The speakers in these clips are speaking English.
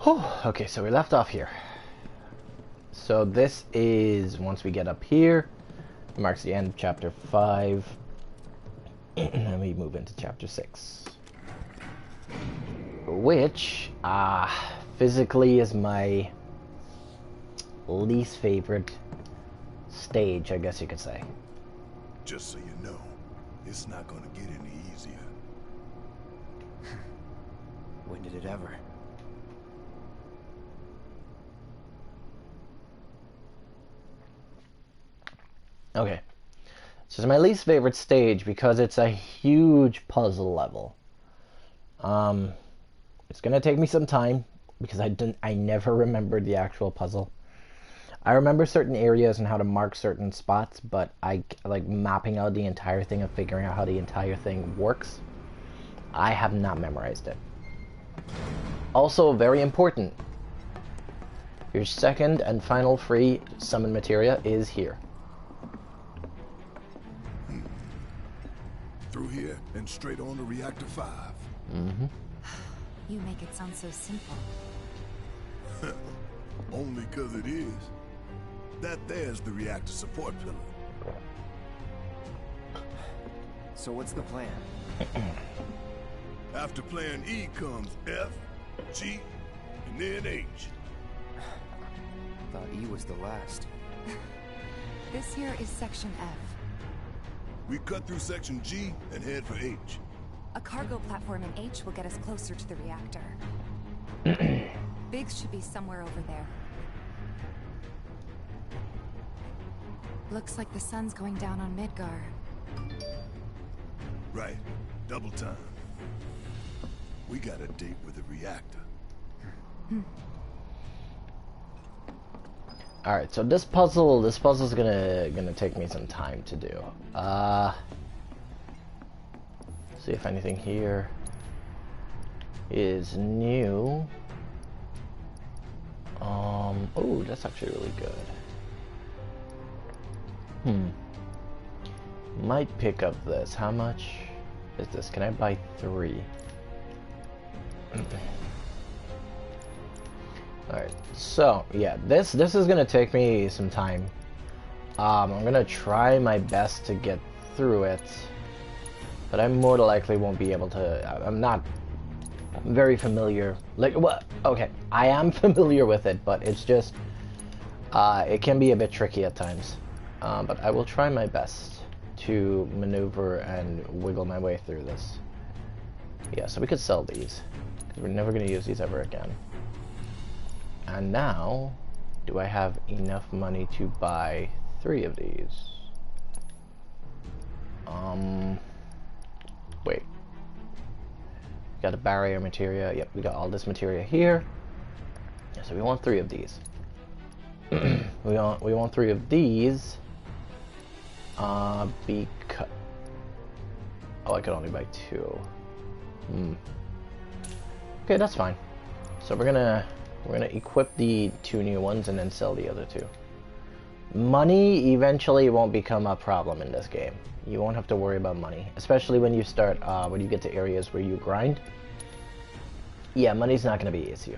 Whew, okay, so we left off here. So this is, once we get up here, it marks the end of chapter 5. And we move into chapter 6. Which, physically is my least favorite stage, I guess you could say. Just so you know, it's not gonna get any easier. When did it ever? Okay. So it's my least favorite stage because it's a huge puzzle level. It's gonna take me some time because I never remembered the actual puzzle. I remember certain areas and how to mark certain spots, but I like mapping out the entire thing and figuring out how the entire thing works. I have not memorized it. Also, very important, your second and final free summon materia is here. Through here and straight on to Reactor 5. Mm-hmm. You make it sound so simple. Only 'cause it is. That there's the reactor support pillar. So what's the plan? After plan E comes F, G, and then H. Thought E was the last. This here is section F. We cut through section G and head for H. A cargo platform in H will get us closer to the reactor. Biggs should be somewhere over there. Looks like the sun's going down on Midgar. Right. Double time. We got a date with the reactor. Alright, so this puzzle's gonna take me some time to do. See if anything here is new. Oh, that's actually really good. Might pick up this. How much is this? Can I buy 3? Alright, so yeah, this is gonna take me some time. I'm gonna try my best to get through it, but I more than likely won't be able to. I'm not very familiar. Like, what? Okay, I am familiar with it, but it's just it can be a bit tricky at times. But I will try my best to maneuver and wiggle my way through this. Yeah, so we could sell these, because we're never going to use these ever again. And now, do I have enough money to buy 3 of these? Wait. Got a barrier materia. Yep, we got all this materia here. So we want 3 of these. we want 3 of these. Because... Oh, I could only buy 2. Okay, that's fine. So we're gonna equip the 2 new ones and then sell the other 2. Money eventually won't become a problem in this game. You won't have to worry about money, especially when you start when you get to areas where you grind. Yeah, money's not gonna be issue.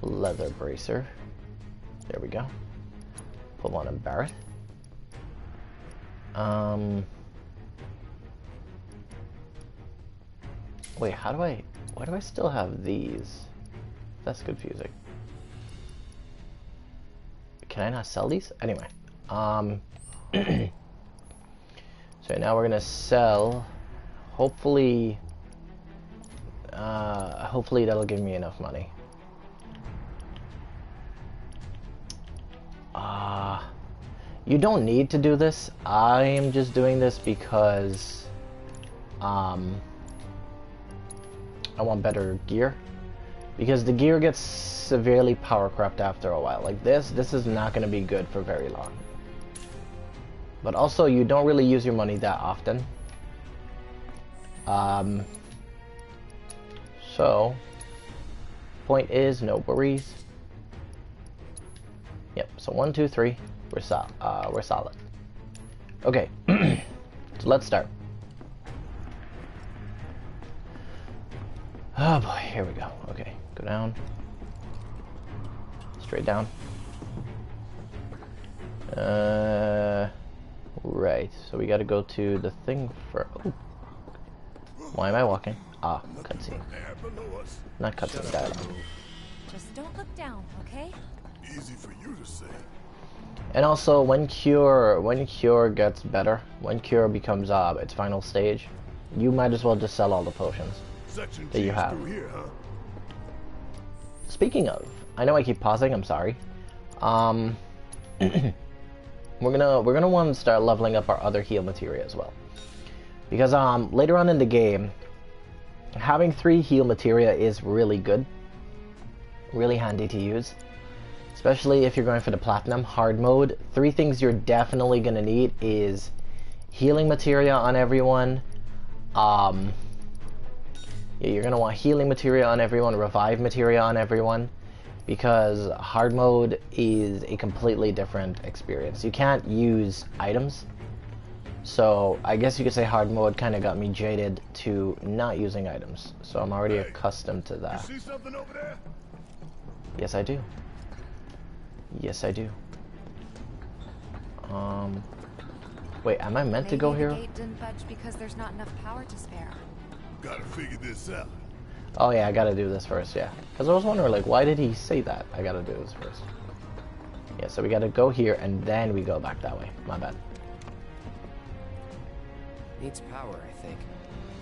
Leather bracer. There we go. Put one on Barrett. Wait, why do I still have these? That's confusing. Can I not sell these? Anyway, so now we're gonna sell, hopefully that'll give me enough money. You don't need to do this. I am just doing this because I want better gear, because the gear gets severely power crept after a while. Like this is not going to be good for very long. But also, you don't really use your money that often. So point is, no worries. Yep, so 1, 2, 3, we're solid. Okay, so let's start. Oh boy, here we go. Okay, go down. Straight down. Right, so we gotta go to the thing for... Ooh. Why am I walking? Ah, cutscene. Not cutscene, dialogue. Just don't look down, okay? Easy for you to say. And also, when Cure gets better, when Cure becomes its final stage, you might as well just sell all the potions Section that you G's have. through here, huh? Speaking of, I know I keep pausing. I'm sorry. we're gonna want to start leveling up our other heal materia as well, because later on in the game, having 3 heal materia is really good, really handy to use. Especially if you're going for the platinum hard mode. 3 things you're definitely gonna need is healing materia on everyone. Yeah, you're gonna want healing materia on everyone, revive materia on everyone, because hard mode is a completely different experience. You can't use items. So I guess you could say hard mode kind of got me jaded to not using items. So I'm already accustomed to that. You see something over there? Yes, I do. Yes, I do. Wait, am I meant to go Maybe here? the gate didn't budge because there's not enough power to spare. Gotta figure this out. Oh yeah, I gotta do this first, yeah. Because I was wondering, like, why did he say that? I gotta do this first. Yeah, so we gotta go here, and then we go back that way. My bad. Needs power, I think.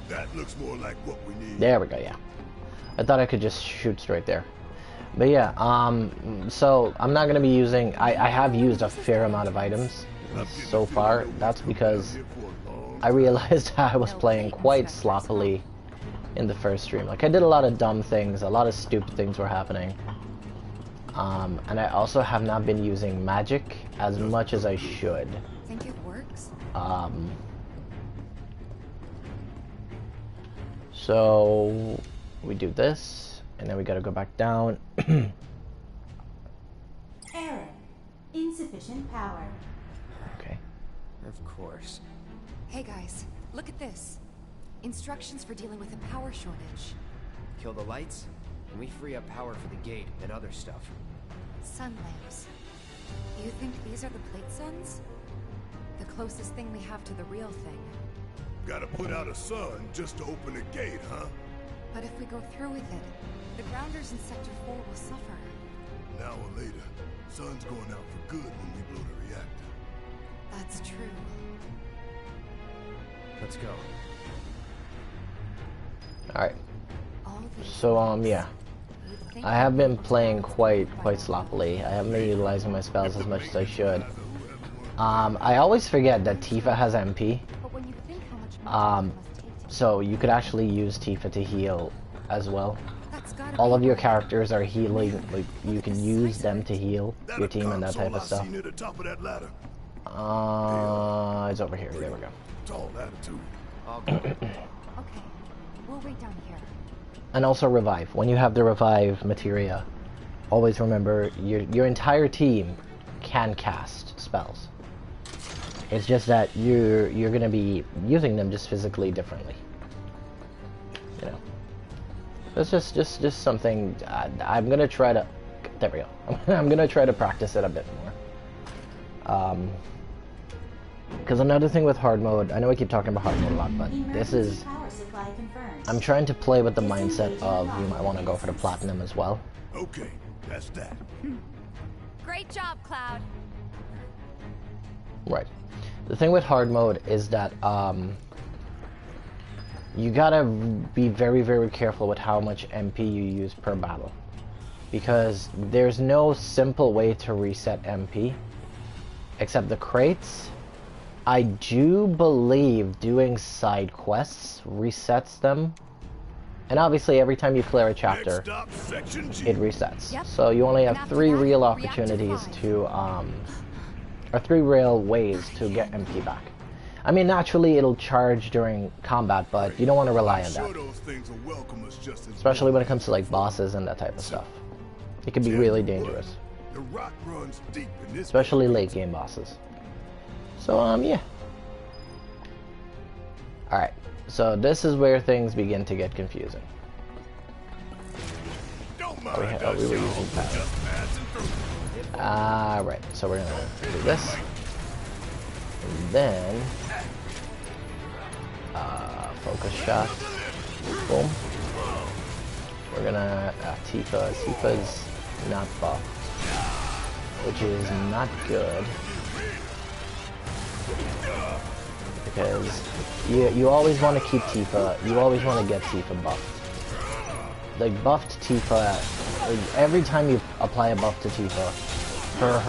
That looks more like what we need. There we go, yeah. I thought I could just shoot straight there. But yeah, so I'm not gonna be using... I have used a fair amount of items so far. That's because I realized I was playing quite sloppily in the first stream. Like, I did a lot of dumb things, a lot of stupid things were happening. And I also have not been using magic as much as I should. Think it works? So we do this, and then we gotta go back down. Error. Insufficient power. Okay. Of course. Hey guys, look at this. Instructions for dealing with a power shortage. Kill the lights, and we free up power for the gate and other stuff. Sun lamps. Do you think these are the plate suns? The closest thing we have to the real thing. Gotta put out a sun just to open the gate, huh? But if we go through with it, the grounders in Sector 4 will suffer. Now or later, sun's going out for good when we blow the reactor. That's true. Let's go. Alright. All these So, yeah. you'd think I have been playing quite sloppily. I haven't been utilizing my spells as much as I should. I always forget that Tifa has MP. But when you think how much money it must take to So you could actually use Tifa to heal as well. that's gotta All be of your characters are healing, like, you can use them to heal your team and that type of stuff. Near the top of that ladder. It's over here. There we go. Tall ladder too. I'll go. Okay, we'll wait down here. And also revive. When you have the revive materia, always remember your entire team can cast spells. It's just that you're gonna be using them just physically differently. You know. It's just something I'm gonna try to. There we go. I'm gonna try to practice it a bit more. Because another thing with hard mode, I know I keep talking about hard mode a lot, but this is. Power supply confirmed. I'm trying to play with the mindset of you might want to go for the platinum as well. Okay, that's that. Great job, Cloud. Right. The thing with hard mode is that you gotta be very careful with how much MP you use per battle, because there's no simple way to reset MP except the crates. I do believe doing side quests resets them, and obviously every time you clear a chapter Next stop, Section G. it resets. Yep. So you only And have after 3 that, real reactor opportunities 5. to or 3 real ways to get MP back. I mean, naturally it'll charge during combat, but you don't want to rely on Sure that, those things will welcome us just as especially when it comes to like bosses and that type of stuff. It can be really dangerous, The rock runs deep in this. especially late game bosses. So yeah. Alright, so this is where things begin to get confusing. We were using power. Right. So we're gonna do this. And then focus shot. Boom. We're gonna Tifa. Tifa's not buffed, which is not good because you always want to keep Tifa. You always want to get Tifa buffed. Like buffed Tifa, every time you apply a buff to Tifa, her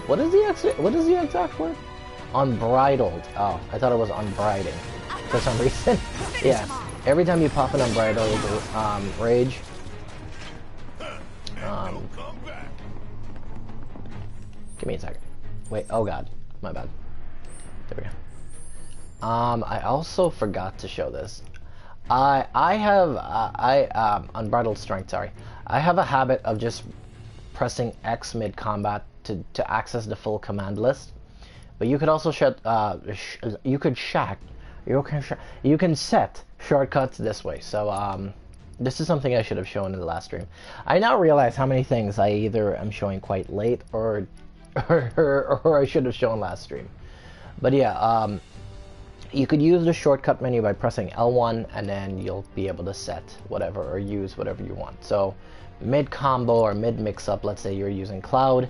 what is the exact word? Unbridled. Oh, I thought it was unbriding for some reason. Yeah, every time you pop an unbridled rage, give me a second. Wait, oh god, my bad. There we go. I also forgot to show this. I have unbridled strength. Sorry, I have a habit of just pressing X mid combat to access the full command list. But you could also you can set shortcuts this way. So this is something I should have shown in the last stream. I now realize how many things I either am showing quite late or I should have shown last stream. But yeah, you could use the shortcut menu by pressing L1 and then you'll be able to set whatever or use whatever you want. So mid combo or mid mix up, let's say you're using Cloud,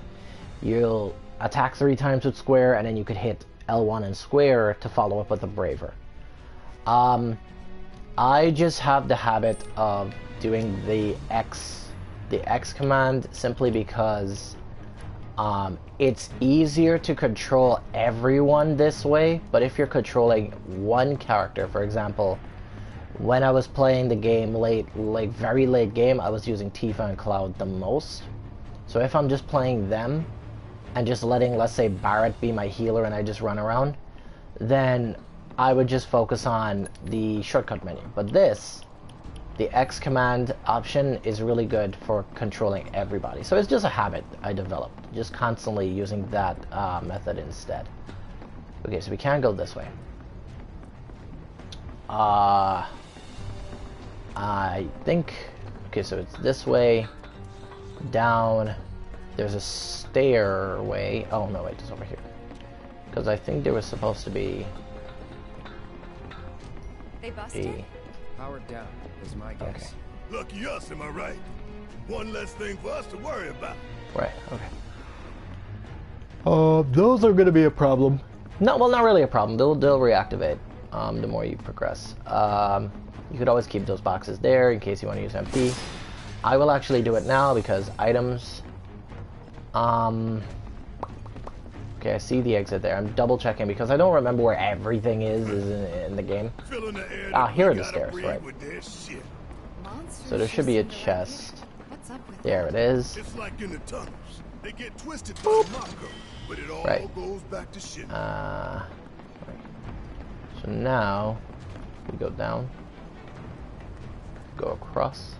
you'll attack 3 times with square and then you could hit L1 and square to follow up with a braver. I just have the habit of doing the X command simply because it's easier to control everyone this way, but if you're controlling one character, for example, when I was playing the game very late game, I was using Tifa and Cloud the most. So if I'm just playing them and just letting, let's say, Barret be my healer and I just run around, then I would just focus on the shortcut menu. But the X command option is really good for controlling everybody. So it's just a habit I developed, just constantly using that method instead. Okay, so we can go this way. I think, okay, so it's this way, down, there's a stairway. Oh no, wait, it's over here. Because I think there was supposed to be They busted? Powered down is my guess. Okay. Lucky us, am I right? One less thing for us to worry about. Right, okay. Those are gonna be a problem. No, well, not really a problem. They'll reactivate the more you progress. You could always keep those boxes there in case you want to use MP. I will actually do it now because items. Okay, I see the exit there. I'm double checking because I don't remember where everything is in the game. Here are the stairs, right? So there should be a chest. What's up with There it is. It's like in the tunnels. They get twisted by Marco, but it all Right. goes back to shit. Right. So now we go down, go across,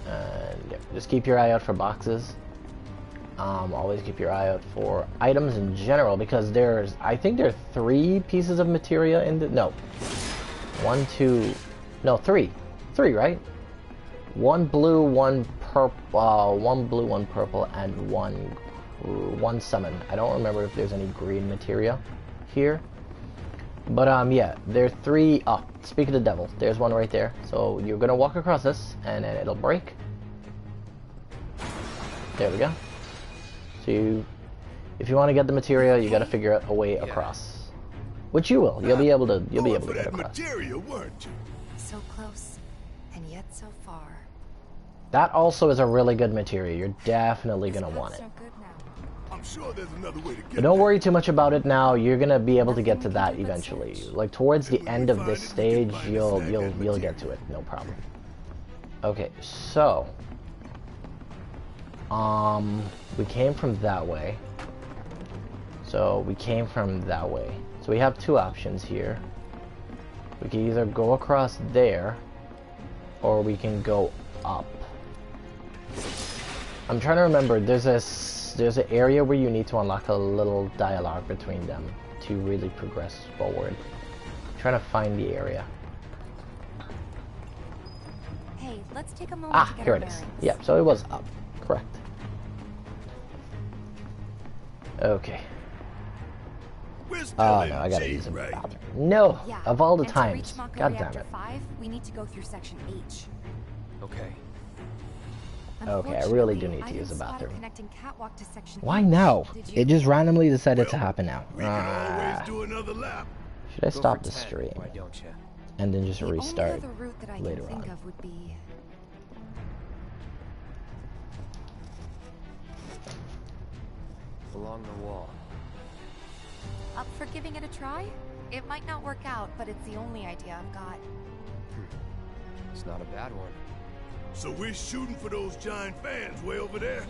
and yeah, just keep your eye out for boxes. Always keep your eye out for items in general because I think there are 3 pieces of materia in the, no, 1, 2, no, 3, right? 1 blue, 1 purple, 1 blue, 1 purple, and one summon. I don't remember if there's any green materia here, but yeah, there are 3. Oh, speak of the devil, there's one right there. So you're gonna walk across this, and then it'll break. There we go. So if you want to get the materia, you got to figure out a way across, which you will. You'll be able to get across. Materia, weren't you? So close, and yet so far. That also is a really good materia. You're definitely gonna want it. So good now. I'm sure there's another way to get But don't there. worry too much about it now. You're gonna be able to get to that eventually. Like towards the end of this stage, you'll get to it. No problem. Okay, so we came from that way. So we have 2 options here. We can either go across there, or we can go up. I'm trying to remember. There's an area where you need to unlock a little dialogue between them to really progress forward. I'm trying to find the area. Hey, Hey, let's take a moment Ah, to get here our it is. bearings. Yep, so it was up. Correct. Okay. We're still Oh in no, I gotta G, use a right? bathroom. No! Yeah. Of all the and times. To reach Mako God damn Reactor it. 5, we need to go through Section H. Okay. Okay, I really do Unfortunately, need to use didn't a spot bathroom. connecting catwalk to Section Why H. now? Did you? It just randomly decided to Well, happen now. We can always do another lap. Should I Go stop for the 10, stream Why don't you? and then just The restart only other route that I can later think on? of would be Along the wall. up for giving it a try? It might not work out, but it's the only idea I've got. It's not a bad one. So we're shooting for those giant fans way over there?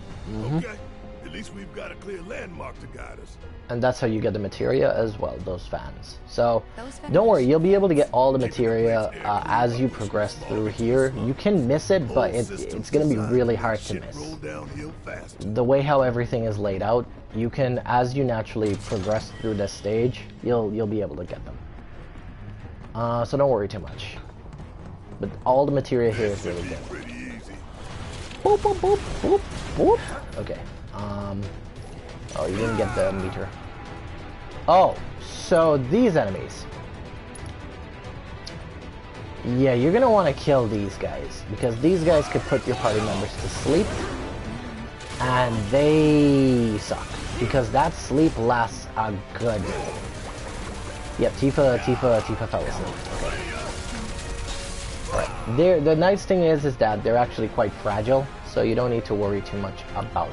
Okay. At least we've got a clear landmark to guide us. And that's how you get the materia as well, those fans. So, Those fans don't worry, are you'll be able to get all the materia as you progress through here. You can miss it, but it's going to be really hard to miss. Roll downhill faster. The way how everything is laid out, you can, as you naturally progress through this stage, you'll be able to get them. So don't worry too much. But all the materia here is really good. Pretty easy. Boop, boop, boop, boop, boop. Okay. Oh, you didn't get the meter. Oh, so these enemies. Yeah, you're gonna want to kill these guys because these guys could put your party members to sleep, and they suck because that sleep lasts a good. Yep, Tifa fell asleep. Okay. Alright. The nice thing is that they're actually quite fragile, so you don't need to worry too much about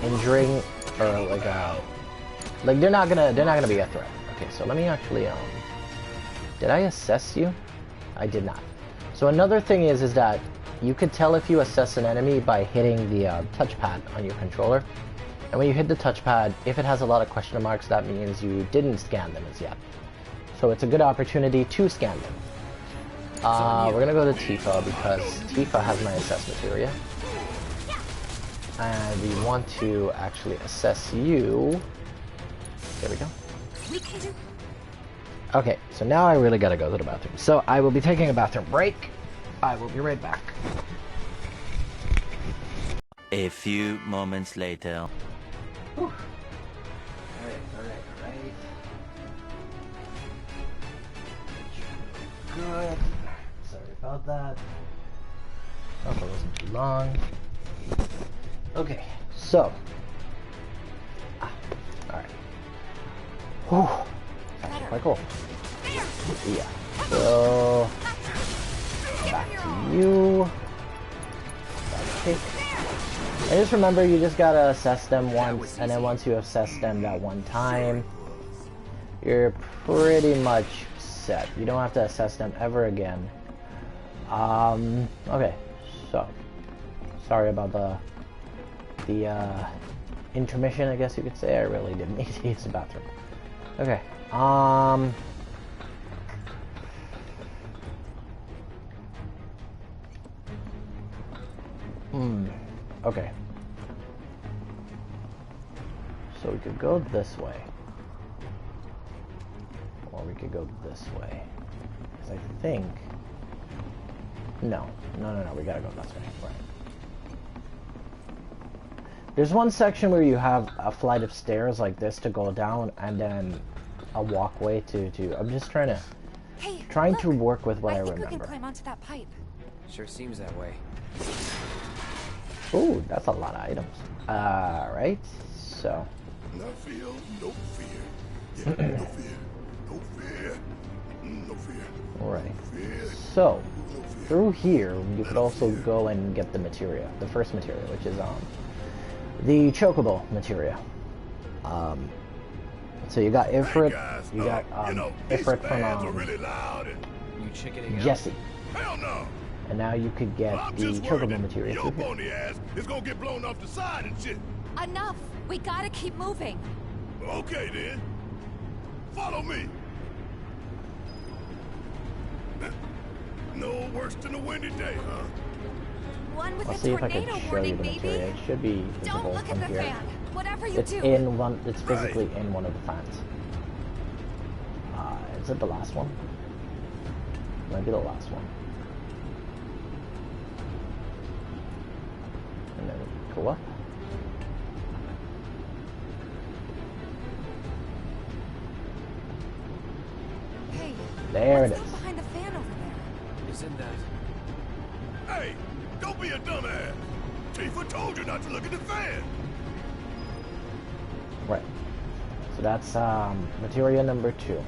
injuring or like they're not gonna be a threat. Okay, so let me actually did I assess you? I did not. So another thing is that you could tell if you assess an enemy by hitting the touchpad on your controller. And when you hit the touchpad, if it has a lot of question marks, that means you didn't scan them as yet. So it's a good opportunity to scan them. We're gonna go to Tifa because Tifa has my assess materia. And we want to actually assess you. There we go. Okay, so now I really gotta go to the bathroom. So I will be taking a bathroom break. I will be right back. A few moments later. Alright. Good. Sorry about that. Hope it wasn't too long. Okay, so. Alright. Whew. Actually quite cool. Yeah. So. Back to you. Okay. And just remember, you just gotta assess them once, and then once you assess them that one time, you're pretty much set. You don't have to assess them ever again. Okay, so sorry about the intermission, I guess you could say. I really didn't need to use the bathroom. Okay, okay. So we could go this way. Or we could go this way. Because I think... No, we gotta go this way. Right. There's one section where you have a flight of stairs like this to go down, and then a walkway to I'm just trying to work with what I think remember. we can climb onto that pipe. Sure seems that way. Ooh, that's a lot of items. Right, so... No fear, no fear. Yeah, no fear. No fear. No fear. Alright. Fear. So, through here, you could also go and get the materia. The first materia, which is, the chocobo materia. So you got Ifrit, you got, Ifrit from, really loud and You chickening out? Jesse. hell no. And now you could get I'm the just worried chocobo that materia your through here. bony ass is gonna get blown off the side and shit. Enough! We gotta keep moving. Okay then. Follow me. No worse than a windy day, huh? One with I'll a see if I can tornado show you warning, the maybe. materia. It should be Don't visible look at from the here. fan. Whatever you It's do. in one. It's physically in one of the fans. Is it the last one? Might be the last one. go up. Hey, There it what's is. that behind the fan over there? Isn't that... Hey, don't be a dumbass. Tifa told you not to look at the fan. Right. So that's materia number 2.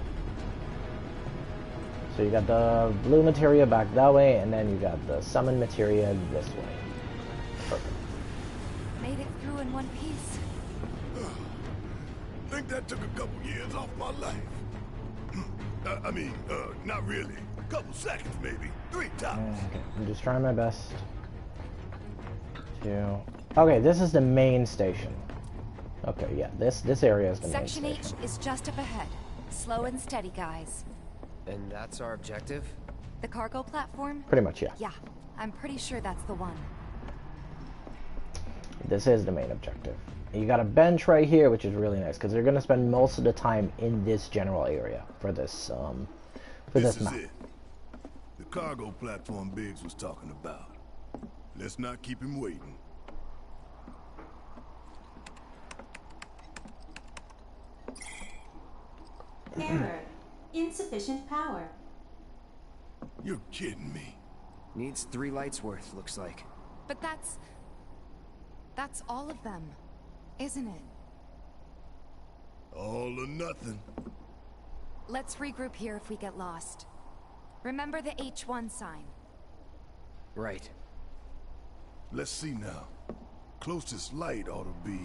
So you got the blue materia back that way, and then you got the summon materia this way. Perfect. Made it through in one piece. Think that took a couple years off my life. Not really. A couple seconds, maybe. 3 tops. Okay, I'm just trying my best to... Okay, this is the main station. Okay, yeah, this area is the Section main H station. is just up ahead. Slow and steady, guys. And that's our objective? The cargo platform? Pretty much, yeah. Yeah, I'm pretty sure that's the one. This is the main objective. You got a bench right here, which is really nice, because they're going to spend most of the time in this general area for this This map. is it. The cargo platform Biggs was talking about. Let's not keep him waiting. Error. Insufficient power. You're kidding me. Needs 3 lights worth, looks like. But that's all of them, isn't it? All or nothing. Let's regroup here if we get lost. Remember the H1 sign. Right. Let's see now. Closest light ought to be...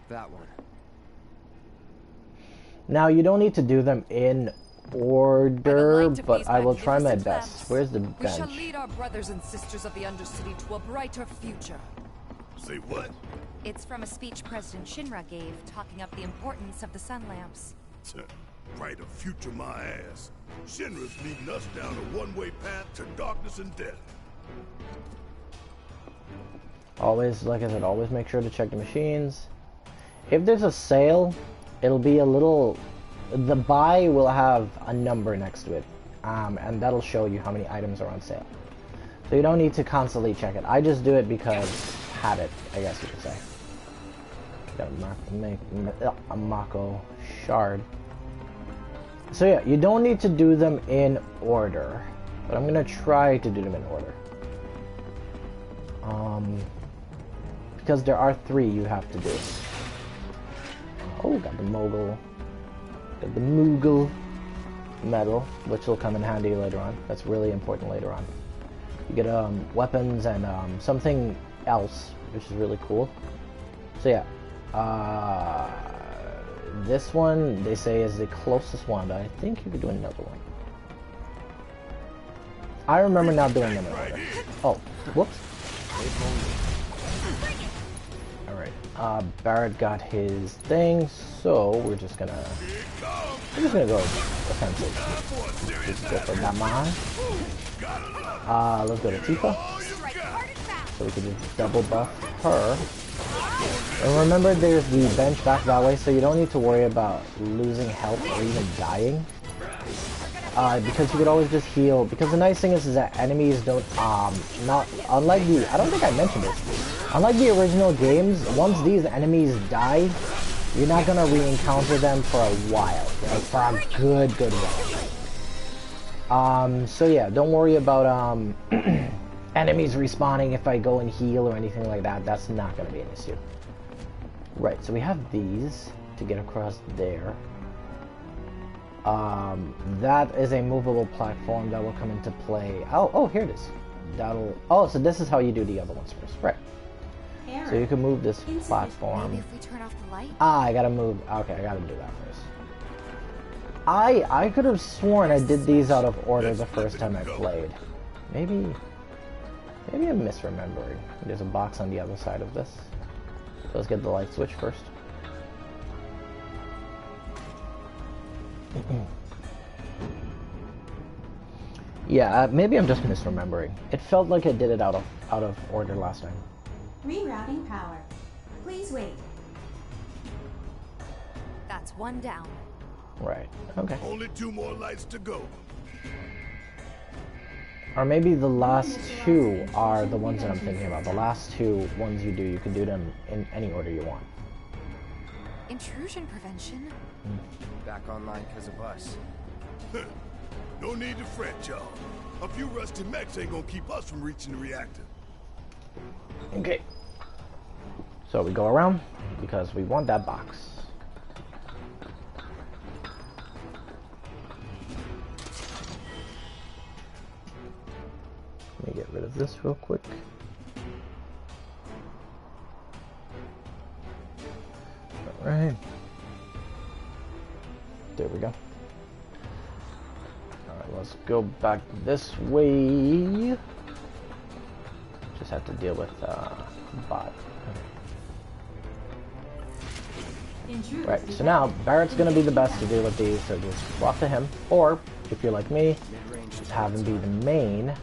That one. Now, you don't need to do them in order, light of but these I will try my magnificent best. lamps, Where's the We shall bench? lead our brothers and sisters of the Undercity to a brighter future. Say what? It's from a speech President Shinra gave, talking up the importance of the sun lamps. Brighter future my ass. Shinra's leading us down a one-way path to darkness and death. Always, like I said, always make sure to check the machines. If there's a sale, it'll be a little... The buy will have a number next to it, and that'll show you how many items are on sale. So you don't need to constantly check it. I just do it because habit, I guess you could say. Got a Mako shard. So yeah, you don't need to do them in order, but I'm gonna try to do them in order. Because there are 3 you have to do. Oh, got the Mogul. Got the Moogle medal, which will come in handy later on. That's really important later on. You get weapons and something else, which is really cool. So yeah, this one they say is the closest one, but I think you could do another one. I remember not doing them in order. Oh, whoops. Alright, Barrett got his thing, so we're just gonna go offensive. Just go for that man. Let's go to Tifa. So we can just double buff her. And remember there's the bench back that way, so you don't need to worry about losing health or even dying. Because you could always just heal. Because the nice thing is that enemies don't, not, unlike the, I don't think I mentioned this. Unlike the original games, once these enemies die, you're not gonna re-encounter them for a while. Like, for a good while. So yeah, don't worry about, enemies respawning if I go and heal or anything like that. That's not gonna be an issue. Right, so we have these to get across there. That is a movable platform that will come into play. Oh, here it is. Oh, so this is how you do the other ones first. Right. So you can move this platform. Maybe if we turn off the light? I gotta move. Okay, I gotta do that first. I could have sworn I did these out of order the first time I played. Maybe I'm misremembering. There's a box on the other side of this. So let's get the light switch first. Yeah, maybe I'm just misremembering. It felt like I did it out of order last time. Rerouting power. Please wait. That's one down. Right. Okay. Only 2 more lights to go. Or maybe the last two are the ones that I'm thinking about. The last two ones you do, you can do them in any order you want. Intrusion prevention? Back online because of us. No need to fret, y'all. A few rusty mechs ain't gonna keep us from reaching the reactor. Okay. So we go around because we want that box. Let me get rid of this real quick. Alright. There we go. Alright, let's go back this way. Just have to deal with bot. Right, so now Barrett's gonna be the best to deal with these, so just swap to him. Or, if you're like me, just have him be the main.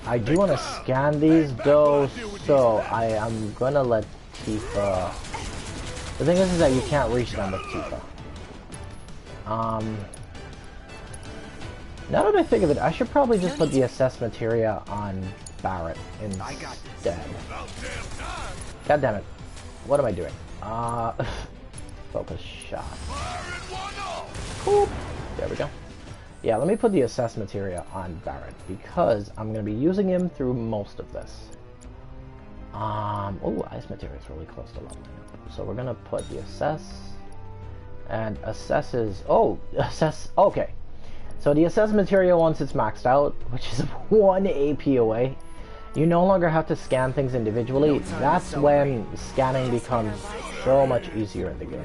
I do want to scan these though, so I'm gonna let Tifa. The thing is that you can't reach them with Tifa. Now that I think of it, I should probably just put the assess materia on Barrett instead. God damn it. What am I doing? Focus shot. Boop. There we go. Yeah, let me put the assess materia on Barrett because I'm going to be using him through most of this. Oh, ice materia is really close to leveling up. So we're going to put the assess. And assess is... Oh, assess... Okay. So the assess materia, once it's maxed out, which is 1 AP away, you no longer have to scan things individually. That's when scanning becomes so much easier in the game.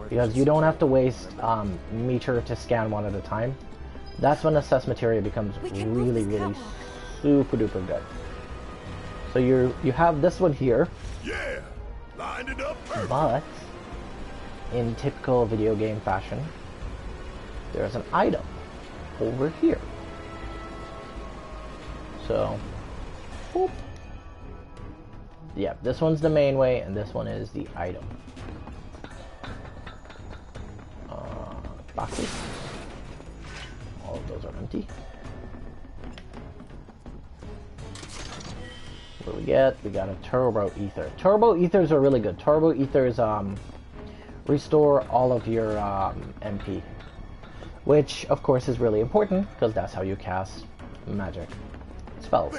Because you don't have to waste meter to scan one at a time. That's when assess materia becomes really, really super duper good. So you have this one here. Yeah, lined it up perfect. But in typical video game fashion, there's an item over here. So, whoop. Yeah, this one's the main way, and this one is the item. Boxes. All of those are empty. What do we get? We got a turbo ether. Turbo ethers are really good. Turbo ethers restore all of your MP, which of course is really important because that's how you cast magic spells.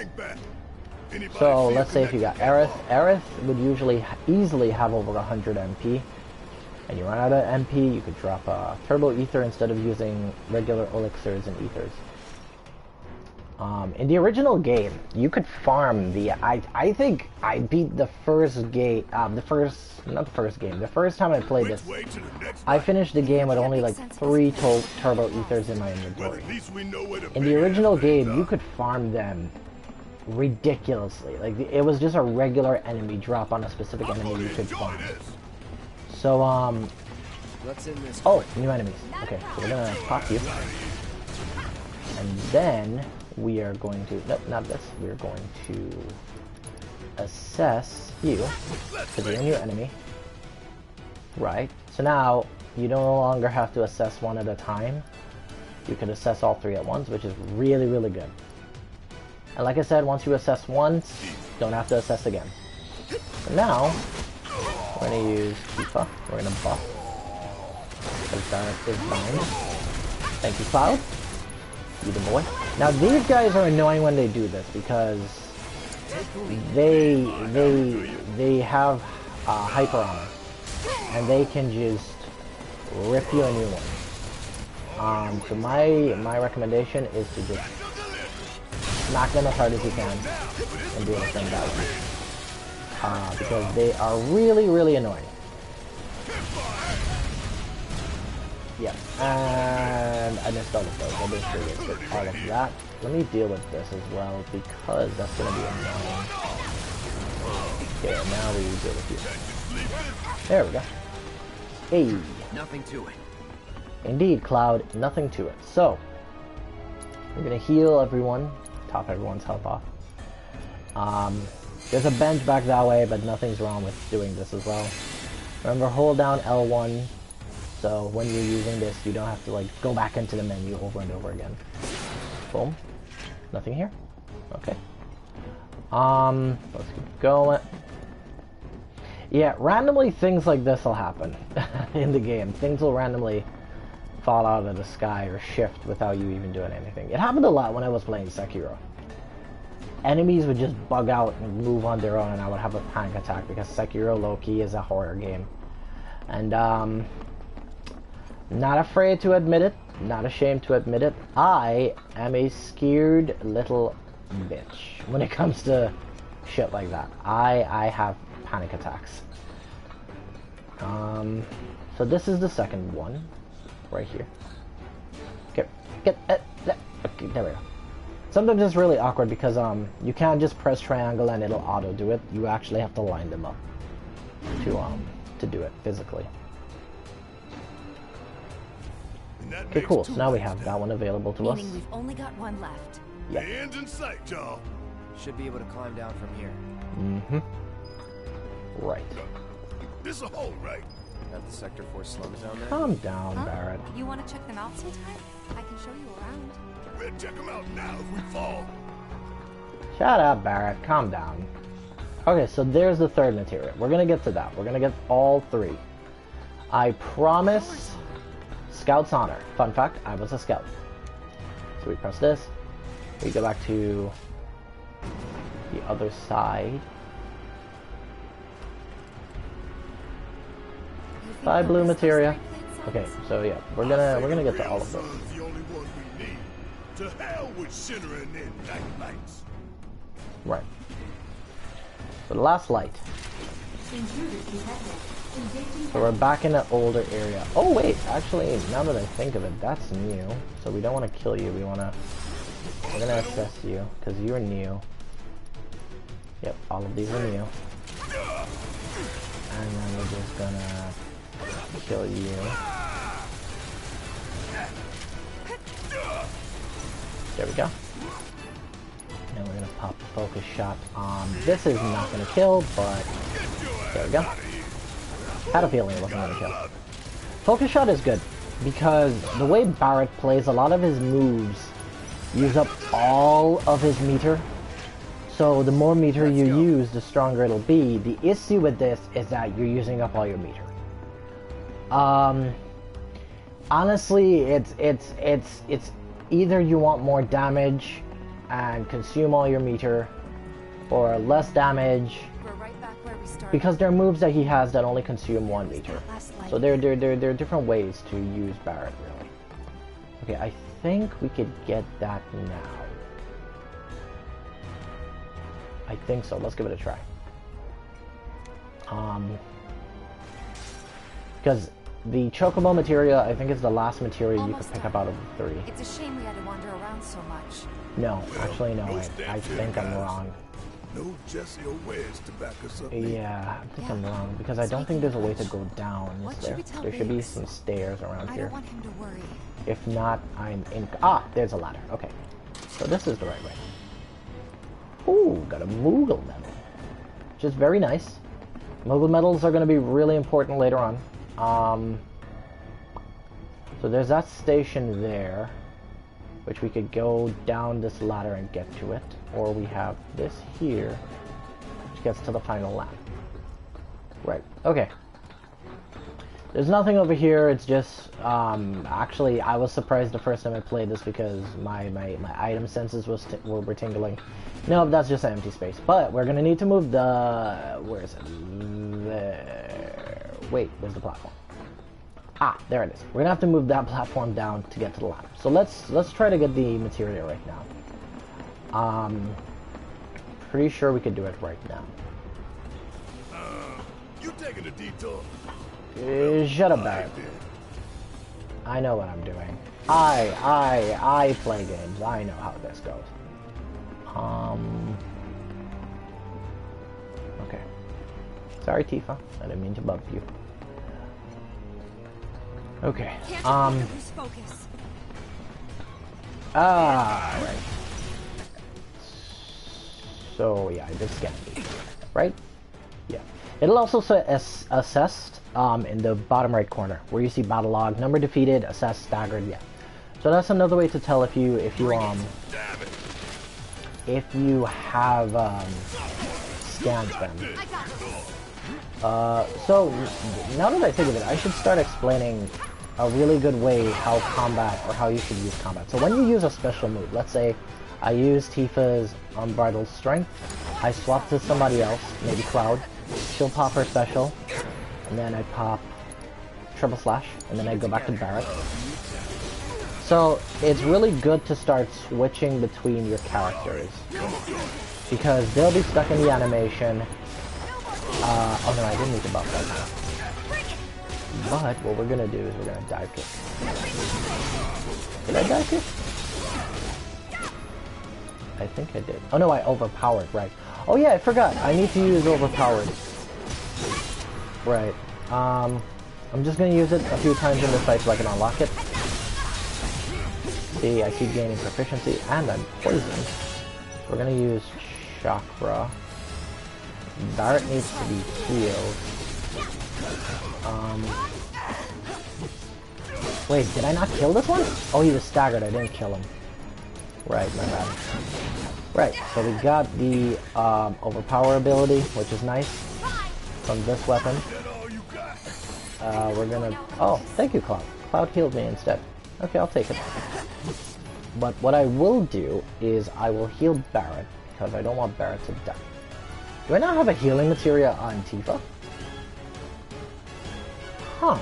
So let's say if you got Aerith. Aerith would usually easily have over 100 MP. And you run out of MP, you could drop a turbo ether instead of using regular elixirs and ethers. In the original game, you could farm the... I think I beat the first game... the first time I played this, I finished the game with only like 3 turbo ethers in my inventory. In the original game, you could farm them ridiculously. Like, it was just a regular enemy drop on a specific enemy you could farm. So, oh, new enemies. Okay, so we're gonna pop you. And then we are going to, nope, not this. We're going to assess you, because you're a new enemy. Right, so now you no longer have to assess one at a time. You can assess all 3 at once, which is really, really good. And like I said, once you assess once, don't have to assess again. So now, we're going to use Tifa. We're going to buff. Because Barrett is bound. Thank you, Cloud. You the boy. Now these guys are annoying when they do this because they have hyper armor. And they can just rip you a new one. So my recommendation is to just smack them as hard as you can and do anything that way. Because they are really, really annoying. Yeah, and I missed all of those. I basically did all of that. Let me deal with this as well because that's going to be annoying. Okay, now we deal with you. There we go. Hey. Nothing to it. Indeed, Cloud, nothing to it. So, we're going to heal everyone, top everyone's health off. There's a bench back that way, but nothing's wrong with doing this as well. Remember, hold down L1, so when you're using this, you don't have to like go back into the menu over and over again. Boom. Nothing here. Okay. Let's keep going. Yeah, randomly things like this will happen in the game. Things will randomly fall out of the sky or shift without you even doing anything. It happened a lot when I was playing Sekiro. Enemies would just bug out and move on their own, and I would have a panic attack because Sekiro low-key is a horror game. And not afraid to admit it, not ashamed to admit it, I am a scared little bitch when it comes to shit like that. I have panic attacks. So this is the second one, right here. Okay, okay, there we go. Sometimes it's really awkward because you can't just press triangle and it'll auto do it. You actually have to line them up to do it physically. Okay, cool. So now we have that one available to us. Meaning we've only got one left. Yeah. The end's in sight, y'all. Should be able to climb down from here. Mm-hmm. Right. This a hole, right? Got the Sector 4 slums down there? Calm down, Huh? Barrett. You want to check them out sometime? I can show you around. We'll check them out now if we fall. Shut up, Barrett. Calm down. Okay, so there's the third material. We're gonna get to that. We're gonna get all three. I promise. Scout's honor. Fun fact, I was a scout. So we press this. We go back to the other side. Bye, blue materia. Okay, so yeah, we're gonna get to all of those. The only one we need. To hell with shimmering in night lights. Right. So the last light. Intruders detected. Engaging So we're back in an older area. Oh wait, actually, now that I think of it, that's new. So we don't want to kill you. We're gonna assess you because you're new. Yep, all of these are new. And then we're just gonna kill you. There we go. And we're gonna pop a focus shot on. This is not gonna kill, but there we go. Had a feeling it wasn't gonna kill. Focus shot is good because the way Barrett plays, a lot of his moves use up all of his meter. So the more meter you use, the stronger it'll be. The issue with this is that you're using up all your meter. Honestly, it's either you want more damage and consume all your meter, or less damage. We're right back where we started. Because there are moves that he has that only consume 1 meter. Last light. So there are different ways to use Barrett, really. Okay, I think we could get that now. I think so. Let's give it a try. Because the Chocobo materia, I think, is the last materia you could pick up out of the 3. It's a shame we had to wander around so much. No, actually no. I think I'm wrong. No Jesse or Wedge to back us up. Yeah, I think I'm wrong because I don't think there's a way to go down, is What should there? we tell There should be Biggs? some stairs around I here. don't want him to worry. If not, I'm in. Ah, there's a ladder. Okay, so this is the right way. Ooh, got a Moogle medal, which is very nice. Moogle medals are going to be really important later on. So there's that station there, which we could go down this ladder and get to it, or we have this here, which gets to the final lab. Right. Okay. There's nothing over here. It's just actually I was surprised the first time I played this because my item senses were tingling. No, that's just an empty space. But we're gonna need to move the where is it? There. Wait, where's the platform? Ah, there it is. We're gonna have to move that platform down to get to the ladder. So let's try to get the material right now. Pretty sure we could do it right now. You taking a detour? Shut up, Barrett. I know what I'm doing. I play games. I know how this goes. Okay. Sorry, Tifa. I didn't mean to bug you. Okay. Lose focus. Right. So yeah, this is gonna be right. Yeah. It'll also say assessed in the bottom right corner where you see battle log, number defeated, assessed, staggered. Yeah. So that's another way to tell if you Damn it. have scan spam. So now that I think of it, I should start explaining a really good way how you should use combat. So when you use a special move, let's say I use Tifa's Unbridled Strength, I swap to somebody else, maybe Cloud, she'll pop her special, and then I pop Triple Slash, and then I go back to Barret. So it's really good to start switching between your characters, because they'll be stuck in the animation. Oh no, I didn't need to buff that. But what we're gonna do is we're gonna dive kick. Did I dive kick? I think I did. Oh no, I overpowered, right. Oh yeah, I forgot. I need to use overpowered. Right. I'm just gonna use it a few times in this fight so I can unlock it. See, I keep gaining proficiency, and I'm poisoned. So we're gonna use Chakra. Barret needs to be healed. Wait, did I not kill this one? Oh, he was staggered. I didn't kill him. Right, my bad. Right, so we got the overpower ability, which is nice, from this weapon. We're gonna... Oh, thank you, Cloud. Cloud healed me instead. Okay, I'll take it. But what I will do is I will heal Barret, because I don't want Barret to die. Do I not have a healing materia on Tifa? Huh.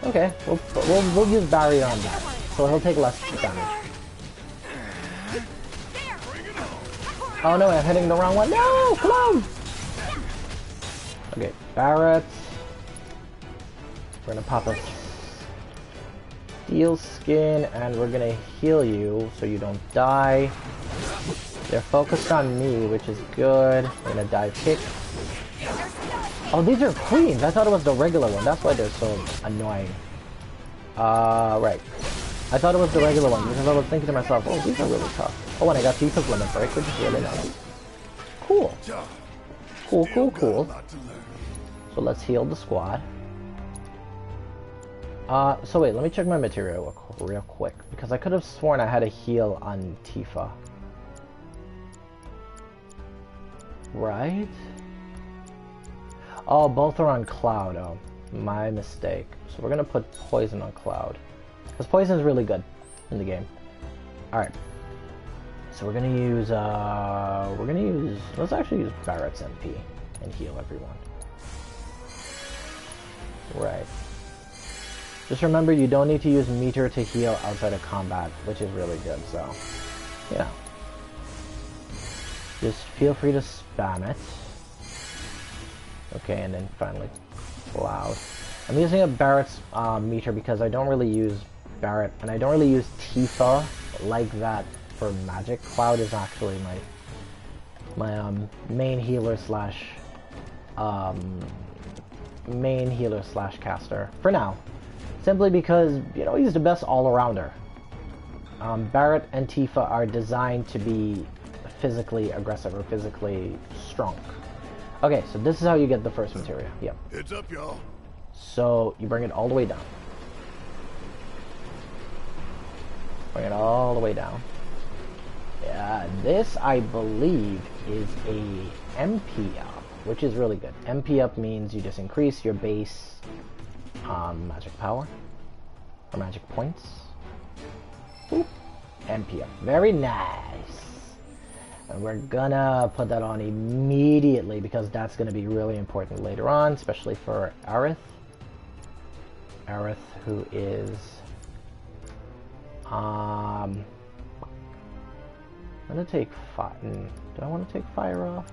Okay, we'll use barrier on that, so he'll take less damage. Oh no, I'm hitting the wrong one. No, come on! Okay, Barret. We're gonna pop a steel skin, and we're gonna heal you so you don't die. They're focused on me, which is good. We're gonna dive kick. Oh, these are queens. I thought it was the regular one. That's why they're so annoying. Right. I thought it was the regular one because I was thinking to myself, oh, these are really tough. Oh, and I got Tifa's Limit Break, which is really nice. Cool. Cool. So let's heal the squad. So wait, let me check my material real quick, because I could have sworn I had a heal on Tifa. Right? Oh, both are on Cloud. Oh, my mistake. So we're gonna put Poison on Cloud, because Poison is really good in the game. Alright. So we're gonna use, let's actually use Barret's MP and heal everyone. Right. Just remember, you don't need to use meter to heal outside of combat, which is really good, so, yeah. Just feel free to spam it. Okay, and then finally, Cloud. I'm using a Barret's meter because I don't really use Barret, and I don't really use Tifa like that for magic. Cloud is actually my main healer slash caster for now, simply because, you know, he's the best all-arounder. Barret and Tifa are designed to be physically aggressive or physically strong. Okay, so this is how you get the first materia. Yep. Heads up, y'all. So you bring it all the way down. Bring it all the way down. Yeah, this I believe is a MP up, which is really good. MP up means you just increase your base magic power or magic points. Oop. MP up. Very nice. And we're gonna put that on immediately because that's gonna be really important later on, especially for Aerith. Aerith, who is I'm gonna take fire. Do I want to take fire off?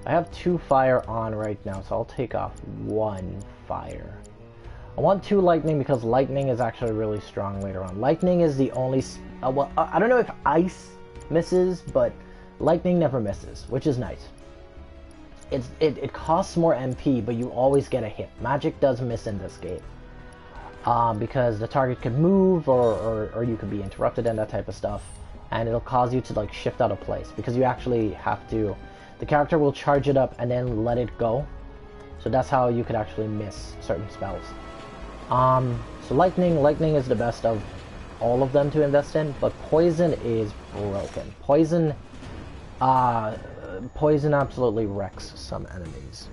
I have 2 fire on right now, so I'll take off 1 fire. I want 2 lightning because lightning is actually really strong later on. Lightning is the only... well, I don't know if ice misses, but lightning never misses, which is nice. It costs more MP, but you always get a hit. Magic does miss in this game. Because the target could move, or you could be interrupted and that type of stuff. And it'll cause you to like shift out of place, because you actually have to... The character will charge it up and then let it go. So that's how you could actually miss certain spells. So lightning is the best of all of them to invest in, but poison is broken. Poison absolutely wrecks some enemies.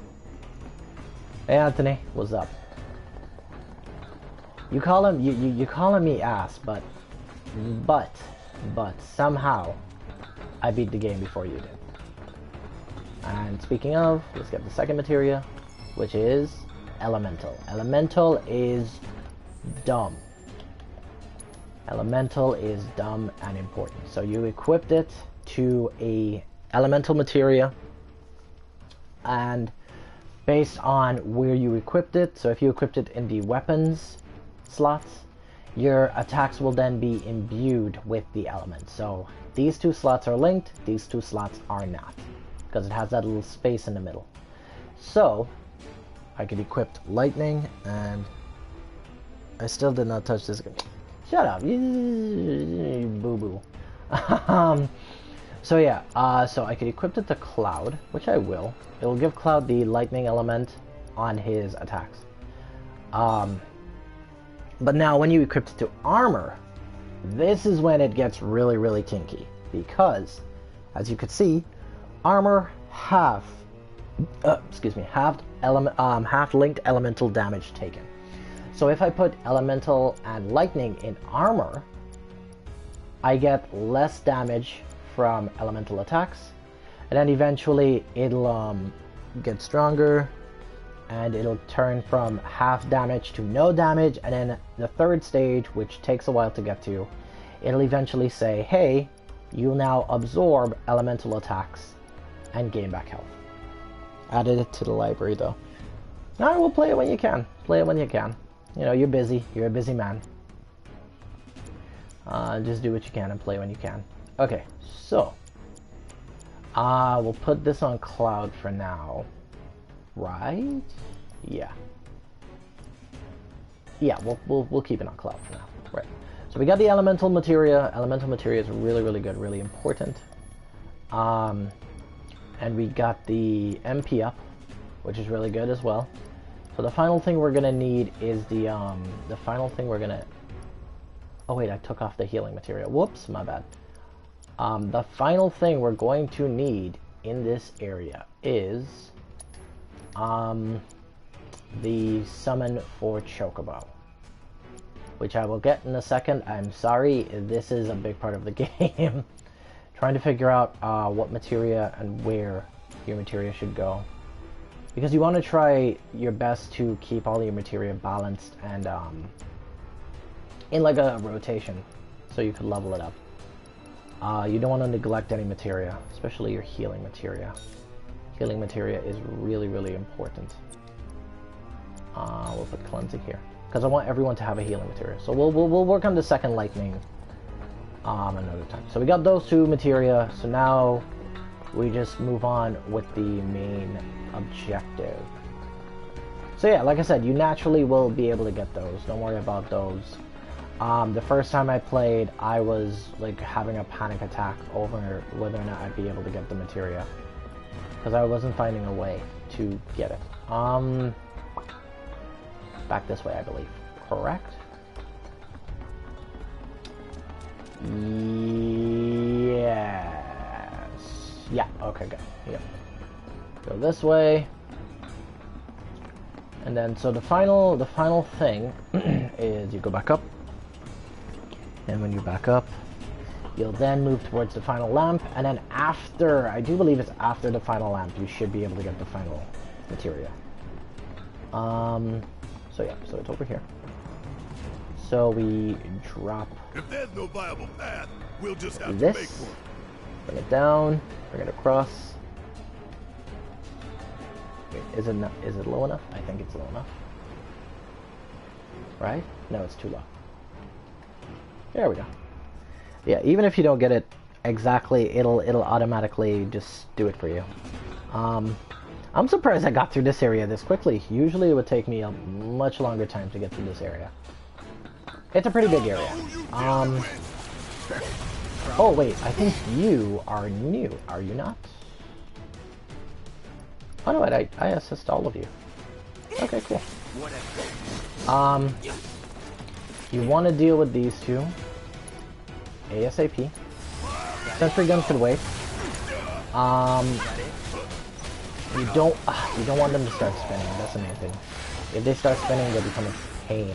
Hey Anthony, what's up? You calling me ass, but somehow I beat the game before you did. And speaking of, let's get the second materia, which is elemental. Elemental is dumb. Elemental is dumb and important. So you equipped it to a elemental materia, and based on where you equipped it, so if you equipped it in the weapons slots, your attacks will then be imbued with the element. So these two slots are linked, these two slots are not, because it has that little space in the middle. So I could equip lightning, and I still did not touch this. Shut up, you boo-boo. So yeah, so I could equip it to Cloud, which I will. It will give Cloud the lightning element on his attacks. But now when you equip it to armor, this is when it gets really, really kinky. Because, as you could see, armor half linked elemental damage taken. So if I put elemental and lightning in armor, I get less damage from elemental attacks, and then eventually it'll get stronger, and it'll turn from half damage to no damage, and then the third stage, which takes a while to get to, it'll eventually say, hey, you now absorb elemental attacks and gain back health. Added it to the library though. Alright, we'll play it when you can. Play it when you can. You know, you're busy. You're a busy man. Just do what you can and play when you can. Okay, so we'll put this on Cloud for now, right? Yeah. Yeah, we'll keep it on Cloud for now, right? So we got the elemental materia. Elemental materia is really, really good, really important. And we got the MP up, which is really good as well. So the final thing we're gonna need is the final thing we're gonna. Oh wait, I took off the healing material. Whoops, my bad. The final thing we're going to need in this area is the summon for Chocobo, which I will get in a second. I'm sorry, this is a big part of the game. Trying to figure out what materia and where your materia should go, because you want to try your best to keep all your materia balanced and in like a rotation, so you can level it up. You don't want to neglect any materia, especially your healing materia. Healing materia is really, really important. We'll put cleansing here, because I want everyone to have a healing materia. So we'll work on the second lightning another time. So we got those two materia, so now we just move on with the main objective. So yeah, like I said, you naturally will be able to get those. Don't worry about those. The first time I played, I was like having a panic attack over whether or not I'd be able to get the materia, because I wasn't finding a way to get it. Back this way, I believe. Correct? Yes. Yeah, okay, good. Yep. Go this way. And then, so the final thing is you go back up. And when you back up, you'll then move towards the final lamp, and then after, I do believe it's after the final lamp, you should be able to get the final materia. So yeah, so it's over here. So we drop. If there's no viable path, we'll just have this. to make one. Bring it down. Bring it across. Wait, is it low enough? I think it's low enough. Right? No, it's too low. There we go. Yeah, even if you don't get it exactly, it'll automatically just do it for you. I'm surprised I got through this area this quickly. Usually it would take me a much longer time to get through this area. It's a pretty big area. Oh wait, I think you are new, are you not? Oh no, I assist all of you. Okay, cool. You want to deal with these two ASAP. Sentry gun should wait. You don't want them to start spinning. That's the main thing. If they start spinning, they become a pain.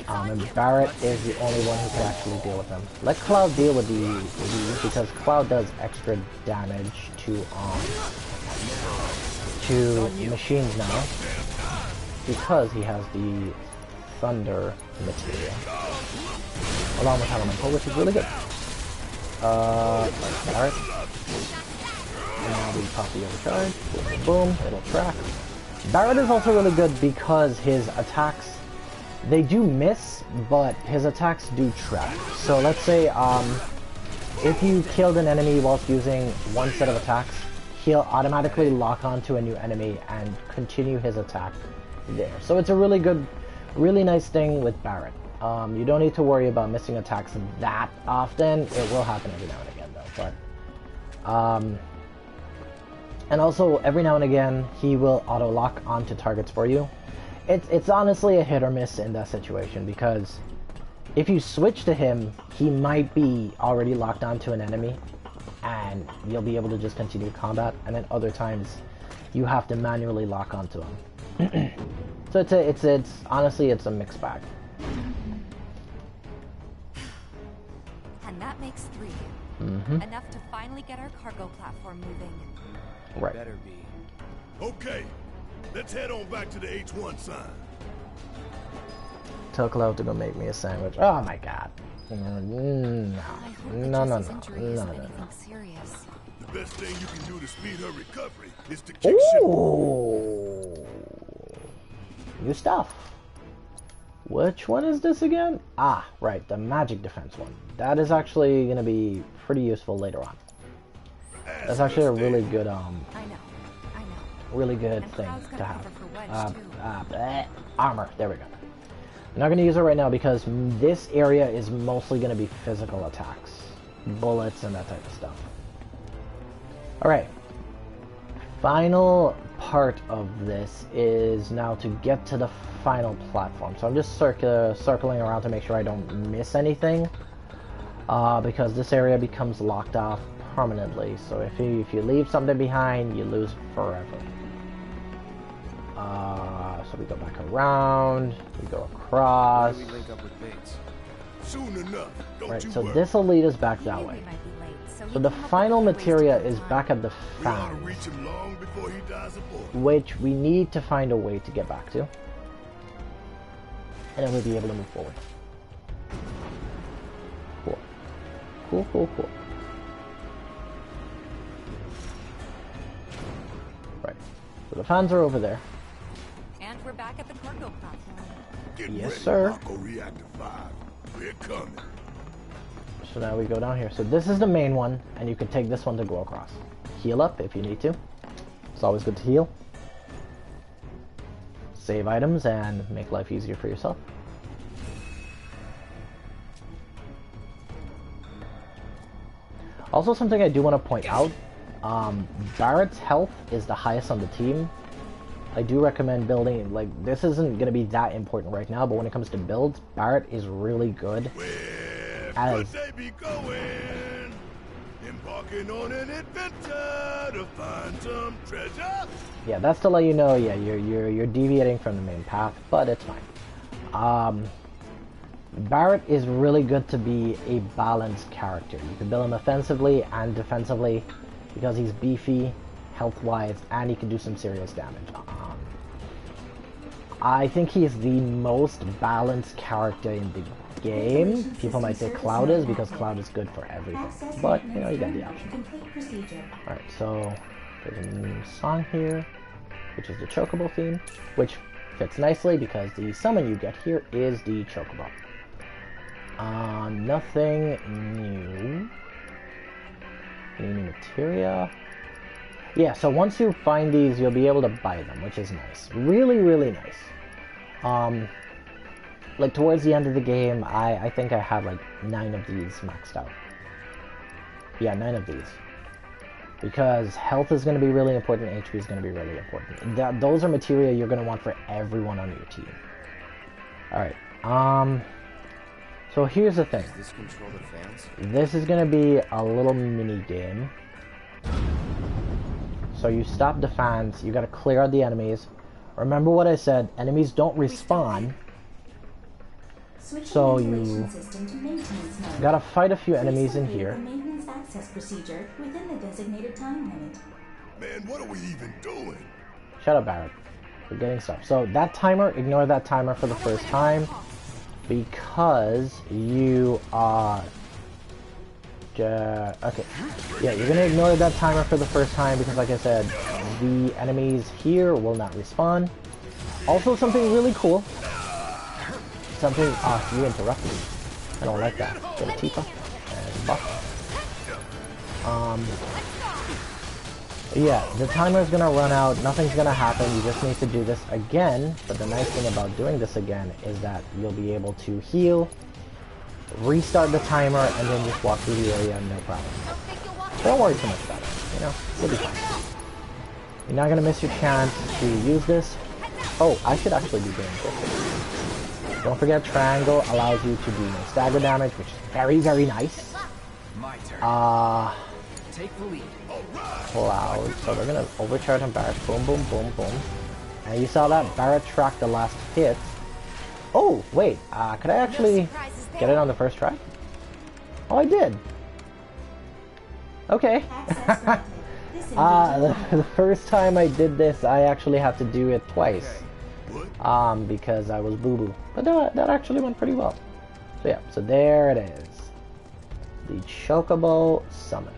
And Barrett is the only one who can actually deal with them. Let Cloud deal with these because Cloud does extra damage to machines now because he has the thunder material along with elemental, which is really good. Barrett. And now we pop the overcharge. Boom, boom, boom. It'll track. Barrett is also really good because his attacks, they do miss, but his attacks do track. So let's say if you killed an enemy whilst using one set of attacks, he'll automatically lock onto a new enemy and continue his attack there. So it's a really good, really nice thing with Barrett. You don't need to worry about missing attacks that often. It will happen every now and again though, but and also every now and again he will auto lock onto targets for you. It's honestly a hit or miss in that situation because if you switch to him, he might be already locked onto an enemy and you'll be able to just continue combat, and then other times you have to manually lock onto him. So it's honestly it's a mixed bag. And that makes 3. Enough to finally get our cargo platform moving. Right. Better be. Okay, let's head on back to the H1 sign. Tell Cloud to go make me a sandwich. Oh my god. No. No. Serious. The best thing you can do to speed her recovery is to kick shit. Ooh. New stuff. Which one is this again? Ah, right, the magic defense one. That is actually going to be pretty useful later on. That's actually a really good, I know. really good And thing Cloud's gonna to have. cover for Wedge, too. Armor, there we go. I'm not going to use it right now because this area is mostly going to be physical attacks. Bullets and that type of stuff. Alright. Final part of this is now to get to the final platform. So I'm just circling around to make sure I don't miss anything. Because this area becomes locked off permanently. So if you leave something behind, you lose forever. So we go back around, we go across. Where do we link up with Bates? Soon enough. Don't Right, you so worry. this will lead us back He that knew way. we might be late, so he So the came up with final other ways to materia kill is time. back at the We ought to fan, reach him long before he dies aboard. which we need to find a way to get back to. And then we'll be able to move forward. Cool. Cool. Right. So the fans are over there. And we're back at the cargo platform. Get Yes, ready, sir. Marco Reactor 5. We're coming. So now we go down here. So this is the main one, and you can take this one to go across. Heal up if you need to. It's always good to heal. Save items and make life easier for yourself. Also, something I do want to point out, Barrett's health is the highest on the team. I do recommend building, like, this isn't going to be that important right now, but when it comes to builds, Barrett is really good. Where As- could they be going? Embarking on an adventure to find some treasure? Yeah, that's to let you know, yeah, you're deviating from the main path, but it's fine. Barrett is really good to be a balanced character. You can build him offensively and defensively because he's beefy, health-wise, and he can do some serious damage. I think he is the most balanced character in the game. People might say Cloud is because Cloud is good for everything, but you know, you got the option. Complete procedure. Alright, so there's a new song here, which is the Chocobo theme, which fits nicely because the summon you get here is the Chocobo. Nothing new. Any new materia? Yeah, so once you find these, you'll be able to buy them, which is nice. Really, really nice. Like towards the end of the game, I think I had like 9 of these maxed out. Yeah, 9 of these. Because health is going to be really important, HP is going to be really important. Those are materia you're going to want for everyone on your team. Alright, So here's the thing. Does this control the fans? This is gonna be a little mini game. So you stop the fans, you gotta clear out the enemies. Remember what I said, enemies don't respawn. So you gotta fight a few enemies in here. Maintenance access procedure within the designated time limit. Man, what are we even doing? Shut up, Barrett. We're getting stuff. So that timer, ignore that timer for the first time. Because you are... okay. Yeah, you're gonna ignore that timer for the first time because, like I said, the enemies here will not respawn. Also, something really cool. Something... you interrupted me. I don't like that. Little Tifa. And Buff. Yeah, the timer is gonna run out, nothing's gonna happen, you just need to do this again, but the nice thing about doing this again is that you'll be able to heal, restart the timer, and then just walk through the area, no problem. Don't worry too much about it, you know, you'll be fine. You're not gonna miss your chance to use this. Oh, I should actually be doing this. Don't forget, triangle allows you to do no stagger damage, which is very, very nice. My turn. Take the lead. Cloud. So we're gonna overcharge on Barrett. Boom, boom, boom, boom. And you saw that Barrett tracked the last hit. Oh, wait. Could I actually get it on the first try? Oh, I did. Okay. The first time I did this, I actually had to do it twice. Because I was boo-boo. But that actually went pretty well. So yeah, so there it is. The Chocobo Summon.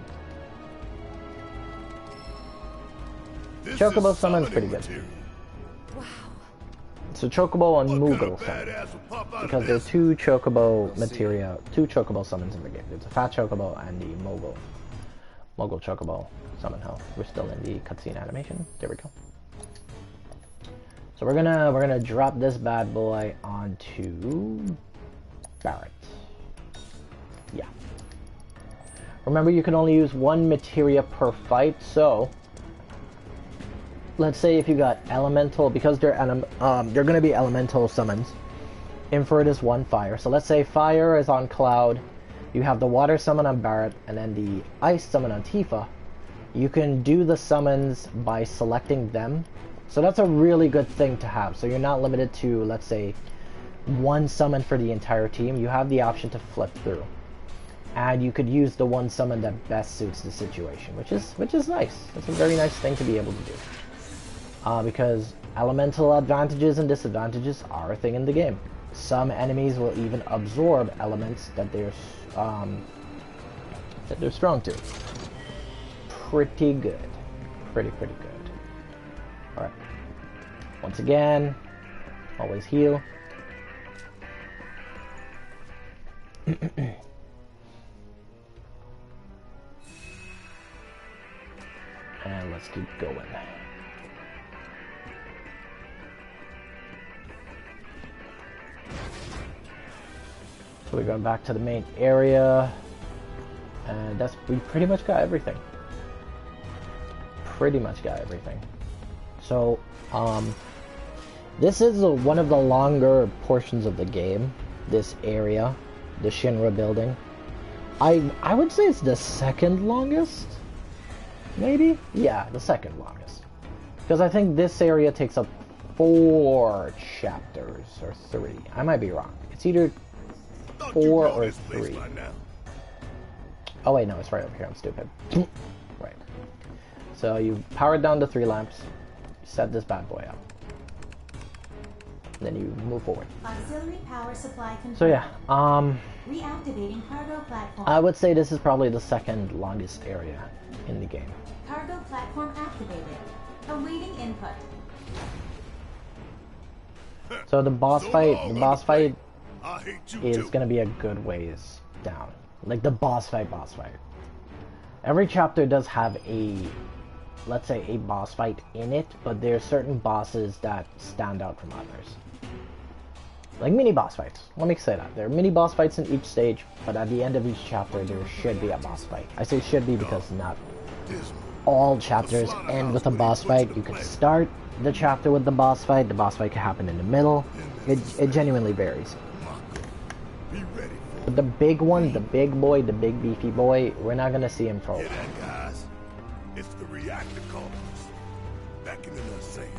Chocobo Summon's pretty good. Wow. It's a Chocobo and Moogle Summon. Because there are two Chocobo materia, two Chocobo Summons in the game. There's a Fat Chocobo and the Moogle Chocobo Summon. Oh, we're still in the cutscene animation. There we go. So we're gonna drop this bad boy onto Barrett. Yeah. Remember, you can only use one materia per fight, so let's say if you got elemental, because they're gonna be elemental summons. Infert is one fire. So let's say fire is on Cloud, you have the water summon on Barrett, and then the ice summon on Tifa. You can do the summons by selecting them. So that's a really good thing to have. So you're not limited to, let's say, one summon for the entire team. You have the option to flip through. And you could use the one summon that best suits the situation, which is nice. It's a very nice thing to be able to do. Because elemental advantages and disadvantages are a thing in the game. Some enemies will even absorb elements that they're strong to. Pretty good. Pretty good. Alright. Once again, always heal. And let's keep going. So we're going back to the main area, and we pretty much got everything. So, this is one of the longer portions of the game, this area, the Shinra building. I would say it's the second longest, maybe? Yeah, the second longest. Because I think this area takes up 4 chapters, or 3. I might be wrong. It's either 4 or 3. Oh wait, no, it's right over here. I'm stupid. Right. So you powered down the 3 lamps, set this bad boy up, and then you move forward. Auxiliary power supply confirmed. So yeah, Reactivating cargo platform. I would say this is probably the second longest area in the game. Cargo platform activated. Awaiting input. So the boss fight I hate you is too. gonna be a good ways down. Like the boss fight. Every chapter does have let's say a boss fight in it, but there are certain bosses that stand out from others. Like mini boss fights. Let me say that. There are mini boss fights in each stage, but at the end of each chapter there should be a boss fight. I say should be because not all chapters end with a boss fight. You can start the chapter with the boss fight can happen in the middle. It genuinely varies. Marco. Be ready for But the big one, the big boy, the big beefy boy, we're not gonna see him for a Hear while. that, guys? It's the reactor calls. Back in the sand.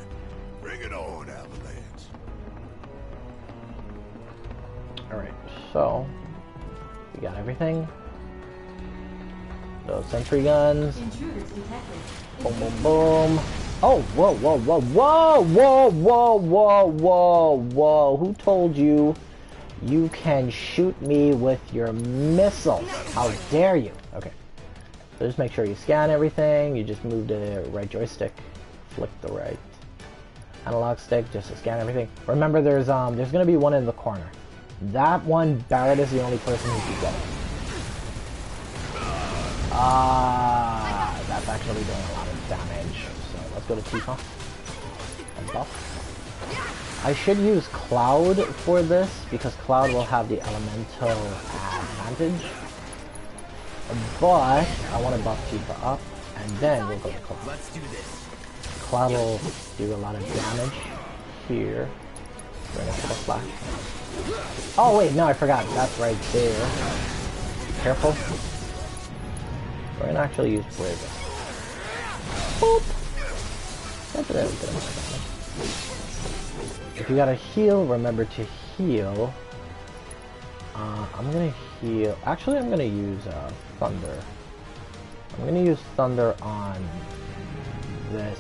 Bring it on, Avalanche. Alright, so we got everything. Those sentry guns. Intruders detected. Boom, boom, boom. Oh, whoa, whoa, whoa, whoa, whoa, whoa, whoa, whoa, whoa. Who told you you can shoot me with your missiles? How dare you? Okay. So just make sure you scan everything. You just move the right joystick, flick the right analog stick just to scan everything. Remember, there's gonna be one in the corner. That one, Barrett is the only person who can get it. That's actually doing a lot of damage. So let's go to Tifa. And buff. I should use Cloud for this because Cloud will have the elemental advantage. But I want to buff Tifa up, and then we'll go to Cloud. Let's do this. Cloud will do a lot of damage here. We're gonna put a flash. Oh wait, no, I forgot. That's right there. Be careful. We're gonna actually use Brig. Boop. That's a little bit of damage. If you gotta heal, remember to heal. I'm gonna heal. Actually, I'm gonna use Thunder. I'm gonna use Thunder on this.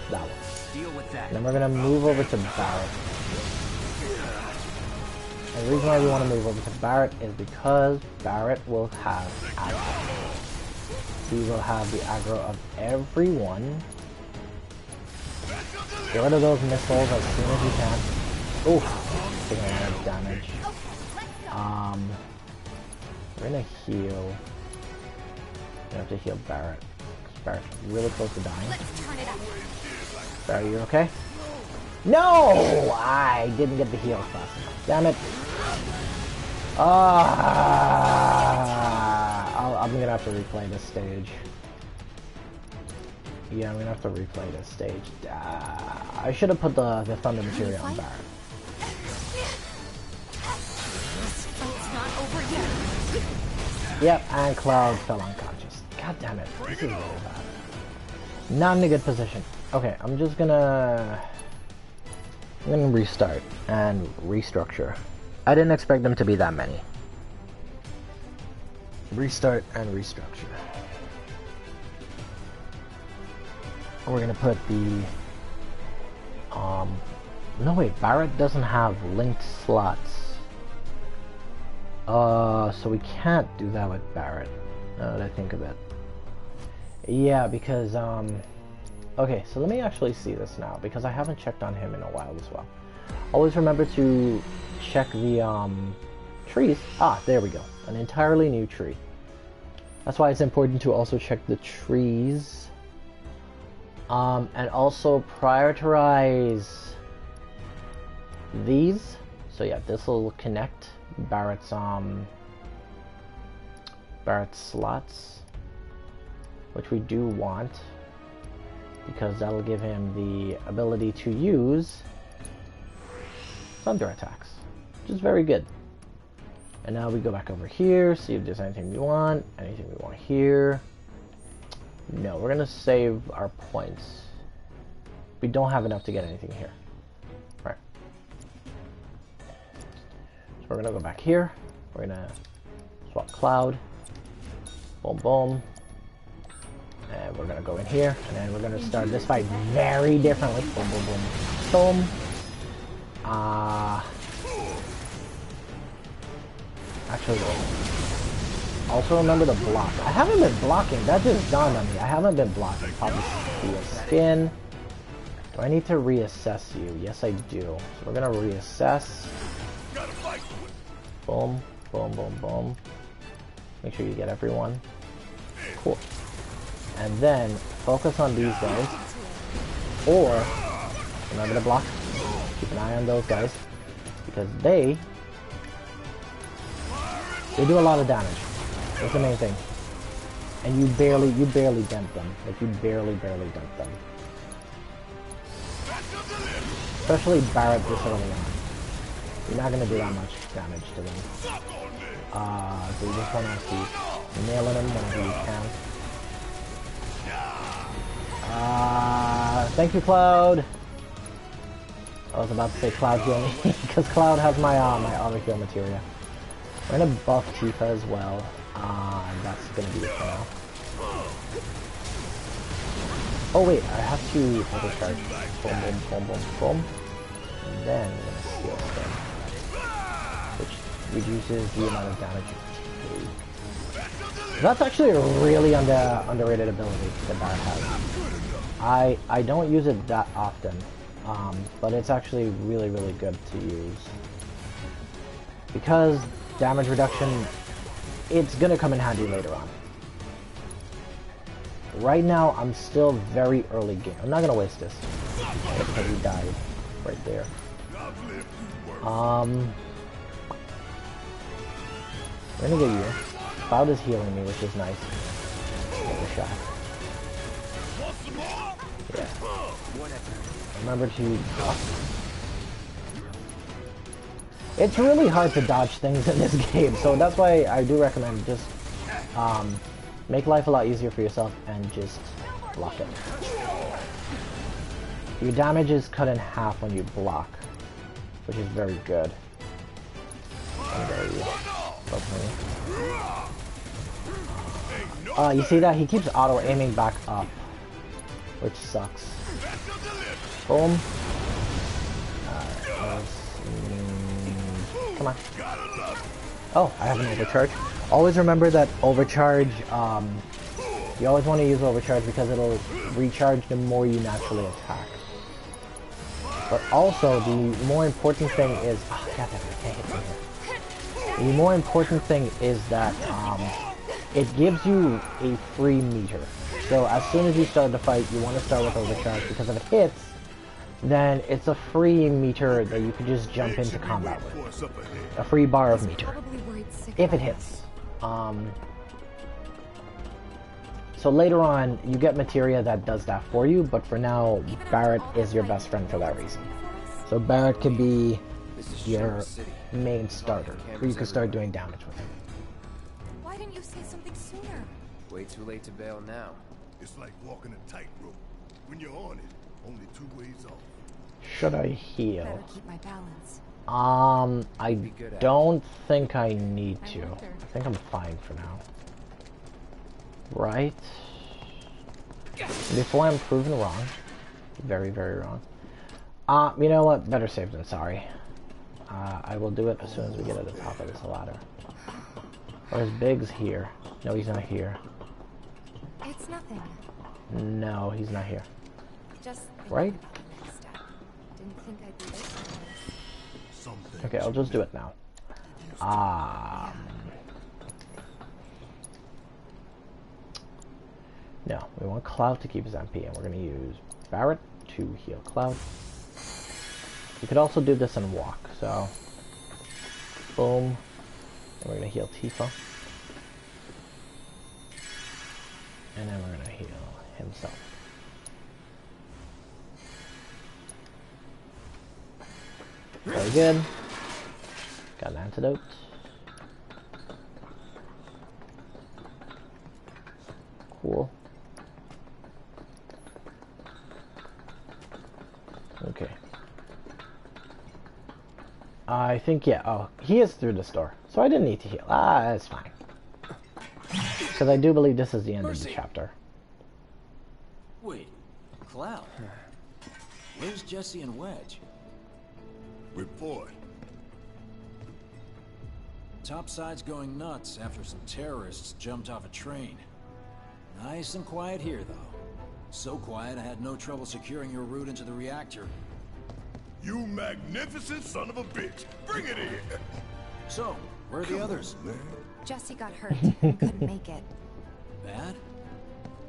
That one. Deal with that. Then we're gonna move over to Barrett. And the reason why we want to move over to Barrett is because Barrett will have aggro. He will have the aggro of everyone. Get rid of those missiles as soon as you can. Oof, taking a lot of damage. We're gonna heal. We have to heal Barrett. Barrett's really close to dying. Barrett, you okay? No! I didn't get the heal fast enough. Damn it. I'm gonna have to replay this stage. Yeah, I'm gonna have to replay this stage. I should have put the Thunder Materia on Barrett. Yep, and Cloud fell unconscious. God damn it. This is really bad. Not in a good position. Okay, I'm gonna restart and restructure. I didn't expect them to be that many. Restart and restructure. We're gonna put the no wait, Barrett doesn't have linked slots. So we can't do that with Barrett, now that I think of it. Yeah, because okay, so let me actually see this now, because I haven't checked on him in a while as well. Always remember to check the trees. Ah, there we go. An entirely new tree. That's why it's important to also check the trees. And also prioritize these. So yeah, this will connect Barrett's slots, which we do want, because that'll give him the ability to use thunder attacks, which is very good. And now we go back over here, see if there's anything we want here. No, we're gonna save our points. We don't have enough to get anything here. Right. So we're gonna go back here. We're gonna swap Cloud. Boom, boom. And we're gonna go in here, and then we're gonna start this fight very differently. Boom, boom, boom, boom. Actually, also remember to block. I haven't been blocking. That just dawned on me. I haven't been blocking. Probably via skin. Do I need to reassess you? Yes, I do. So we're gonna reassess. Boom, boom, boom, boom. Make sure you get everyone. Cool. And then focus on these guys. Or remember to block. Keep an eye on those guys, because they do a lot of damage. That's the main thing. And you barely dent them. Like, you barely dent them. Especially Barrett this early on. You're not gonna do that much damage to them. So you just wanna keep nailing them whenever you can. Thank you, Cloud! I was about to say Cloud heal me, because Cloud has my my auto heal materia. We're gonna buff Tifa as well, and that's gonna be it for now. Oh wait, I have to overcharge. Boom, boom, boom, boom, boom. And then we're gonna heal him, which reduces the amount of damage you take. That's actually a really underrated ability that Barret has. I don't use it that often, but it's actually really, really good to use. Because damage reduction, it's gonna come in handy later on. Right now, I'm still very early game. I'm not gonna waste this. Because he died right there. We're gonna get you. Cloud is healing me, which is nice. Get a shot. Yeah. Remember to It's really hard to dodge things in this game, so that's why I do recommend just make life a lot easier for yourself and just block it. Your damage is cut in half when you block, which is very good. You see that? He keeps auto-aiming back up, which sucks. Boom. Come on. Oh, I have an overcharge. Always remember that overcharge, you always want to use overcharge because it'll recharge the more you naturally attack. But also, the more important thing is... Oh, God, I can't hit him here. The more important thing is that it gives you a free meter. So as soon as you start the fight, you want to start with overcharge, because if it hits, then it's a free meter that you can just jump into combat with. A free bar of meter. If it hits. So later on, you get materia that does that for you, but for now, Barret is your best friend for that reason. So Barret can be your main starter, where you can start doing damage with him. Why didn't you say something sooner? Way too late to bail now. It's like walking a tightrope. When you're on it, only two ways off. Should I heal? Better keep my balance. I don't think I need to. I think I'm fine for now. Right? Before I'm proven wrong. Very, very wrong. You know what? Better safe than sorry. I will do it as soon as we get at the top of this ladder. Where's Biggs? Here. No, he's not here. It's nothing. No, he's not here. Just right? Didn't think I'd be late. Okay, I'll just do it now. No, we want Cloud to keep his MP, and we're going to use Barret to heal Cloud. We could also do this and walk, so... Boom. And we're going to heal Tifa. And then we're going to heal himself. Very good. Got an antidote. Cool. Okay. I think, yeah, oh, he is through this door, so I didn't need to heal. That's fine. Because I do believe this is the end of the chapter. Wait, Cloud. Where's Jesse and Wedge? Report. Topside's going nuts after some terrorists jumped off a train. Nice and quiet here, though. So quiet I had no trouble securing your route into the reactor. You magnificent son of a bitch! Bring it in! So, where are the others? Man. Jesse got hurt and couldn't make it. Bad?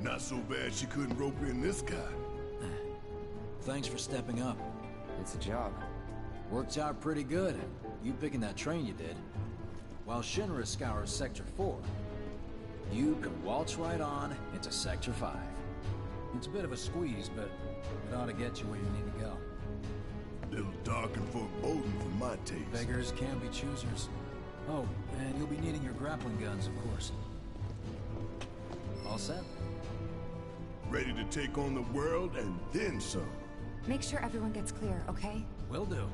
Not so bad she couldn't rope in this guy. Thanks for stepping up. It's a job. Worked out pretty good. You picking that train you did. While Shinra scours Sector 4, you can waltz right on into Sector 5. It's a bit of a squeeze, but it ought to get you where you need to go. Little dark and foreboding for my taste. Beggars can be choosers. Oh, and you'll be needing your grappling guns, of course. All set? Ready to take on the world and then some. Make sure everyone gets clear, okay? Will do.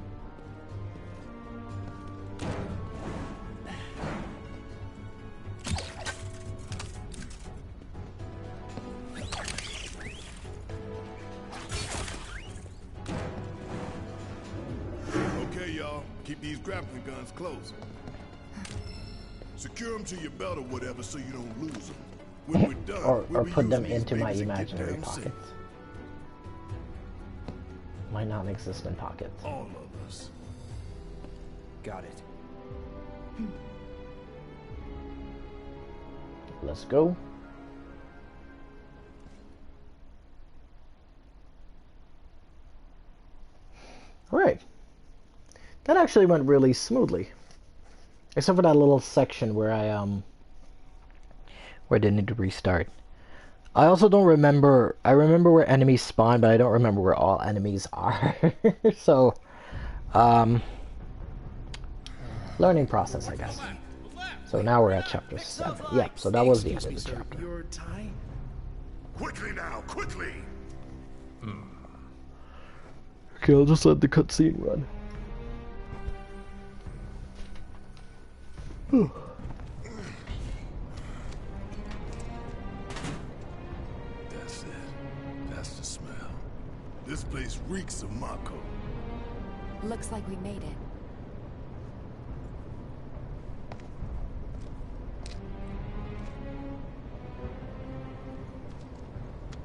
Okay, y'all. Keep these grappling guns close. Secure them to your belt or whatever so you don't lose them. When we're done, or we'll put them reuse these into my babies and get imaginary damn safe. pockets. My non-existent pockets. All of us. Got it. Let's go. Alright. That actually went really smoothly. Except for that little section where where I didn't need to restart. I also don't remember, I remember where enemies spawn, but I don't remember where all enemies are. So, learning process, I guess. So now we're at chapter 7. Yep, so that was the end of the chapter. Your time? Quickly now, quickly! Okay, I'll just let the cutscene run. That's it. That's the smell. This place reeks of Mako. Looks like we made it.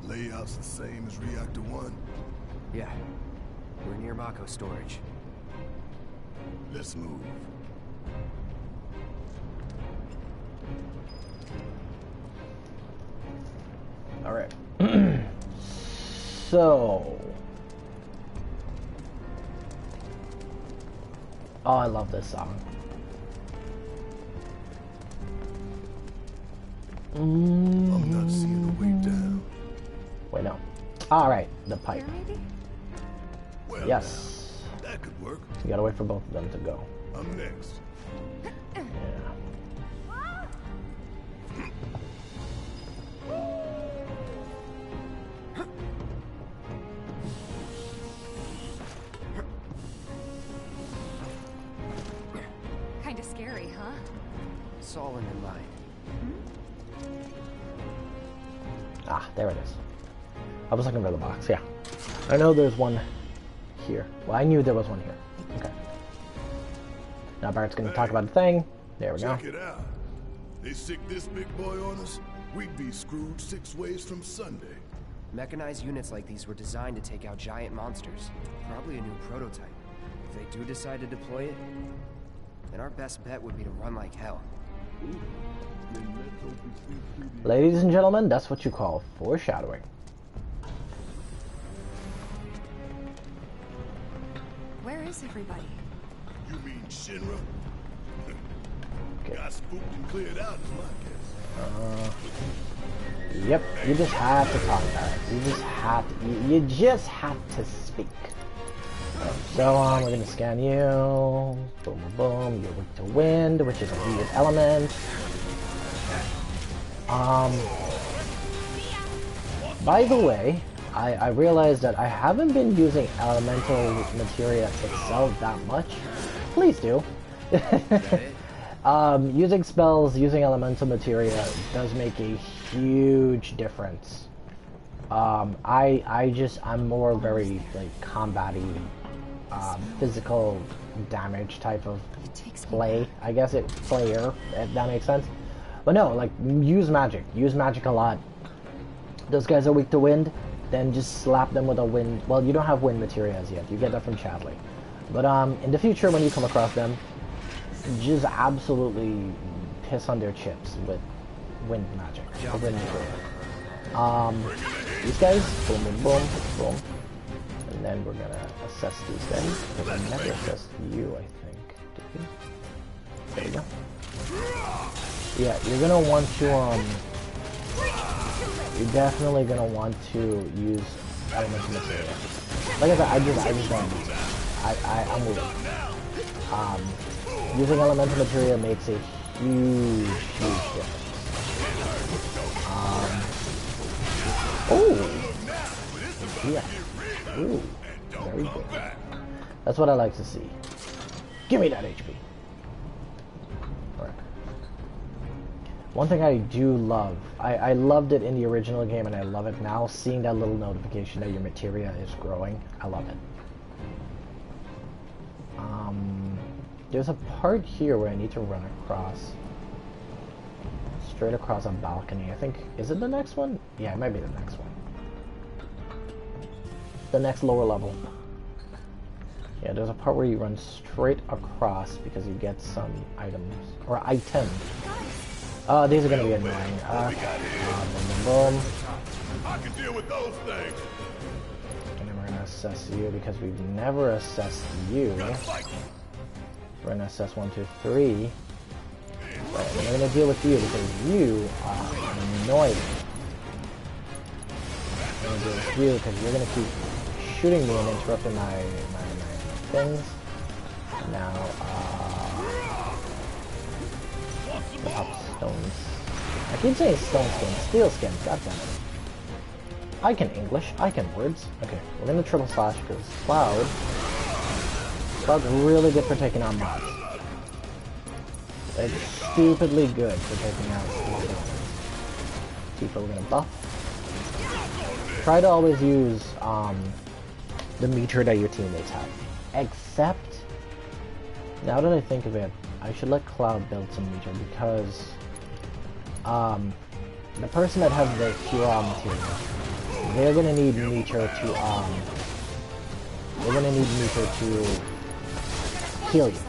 Layout's the same as Reactor 1. Yeah. We're near Mako storage. Let's move. Alright. So... Oh, I love this song. I'm not seeing a way down. Wait, no. Alright, the pipe. Here, maybe? Well, Yes. now, that could work. You gotta wait for both of them to go. I'm next. Yeah. Kinda scary, huh? It's all in your mind. Ah, there it is. I was looking for the box, yeah. I know there's one here. Well, I knew there was one here. Okay. Now Barrett's gonna talk about the thing. There we go. Check it out. They sick this big boy on us, we'd be screwed 6 ways from Sunday. Mechanized units like these were designed to take out giant monsters. Probably a new prototype. If they do decide to deploy it, then our best bet would be to run like hell. Ladies and gentlemen, that's what you call foreshadowing. Where is everybody? You mean Shinra? Okay. Got spooked and cleared out is my guess. Yep, you just have to talk about it. You just have to, you just have to speak. So we're gonna scan you. Boom, boom, boom. You're weak to wind, which is a weird element. By the way, I realized that I haven't been using elemental materia itself that much. Please do. Using spells, using elemental materia does make a huge difference. I'm more very like combat-y, physical damage type of play. I guess player, if that makes sense. But no, like use magic a lot. Those guys are weak to wind, then just slap them with a wind. Well, you don't have wind materia as yet. You get that from Chadley. But in the future, when you come across them, just absolutely piss on their chips with wind magic. Or wind materia. These guys, boom, boom, boom, boom. And then we're gonna assess these guys. Because I never assessed you, I think. Did we? There we go. Yeah, you're gonna want to, you're definitely gonna want to use elemental materia. Like I said, I just don't use it. I'm with you. Using elemental material makes a huge difference. Oh! Yeah. Ooh. Very good. That's what I like to see. Give me that HP. Alright. One thing I do love, I loved it in the original game and I love it now, seeing that little notification that your materia is growing. I love it. There's a part here where I need to run across. Straight across a balcony. I think, is it the next one? Yeah, it might be the next one. The next lower level. Yeah, there's a part where you run straight across because you get some items. Or items. These are gonna be annoying. Boom, boom, boom. I can deal with those things. And then we're gonna assess you because we've never assessed you. We're gonna assess 1, 2, 3. But we're gonna deal with you because you are annoying. We're gonna deal with you because you're gonna keep shooting me and interrupting my things. Now, the pop stones. I keep saying stone skin, steel skin, goddammit. I can English, I can words. Okay, we're gonna triple slash because Cloud's really good for taking on mobs. Like, stupidly good for taking out small ones. Tifa, we're gonna buff. Try to always use, the meter that your teammates have. Except, now that I think of it, I should let Cloud build some meter because, the person that has the Cure material, they're gonna need meter to, heal you.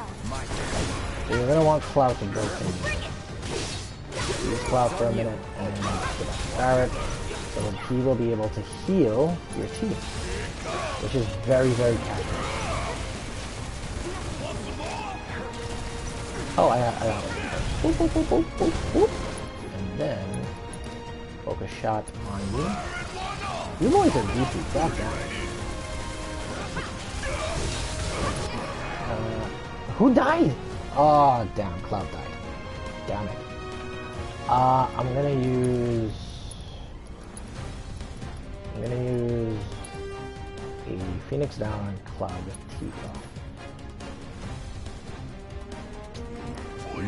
So you're gonna want Cloud to build some meter. Use Cloud for a minute, and then get up Barret, so that he will be able to heal your team. Which is very, very casual. Oh, I got it. Boop, boop, boop, boop, boop, boop. And then, focus shot on you. You boys are goofy, goddammit. Who died? Oh, damn, Cloud died. Damn it. I'm gonna use a Phoenix down on Cloud with Tifa.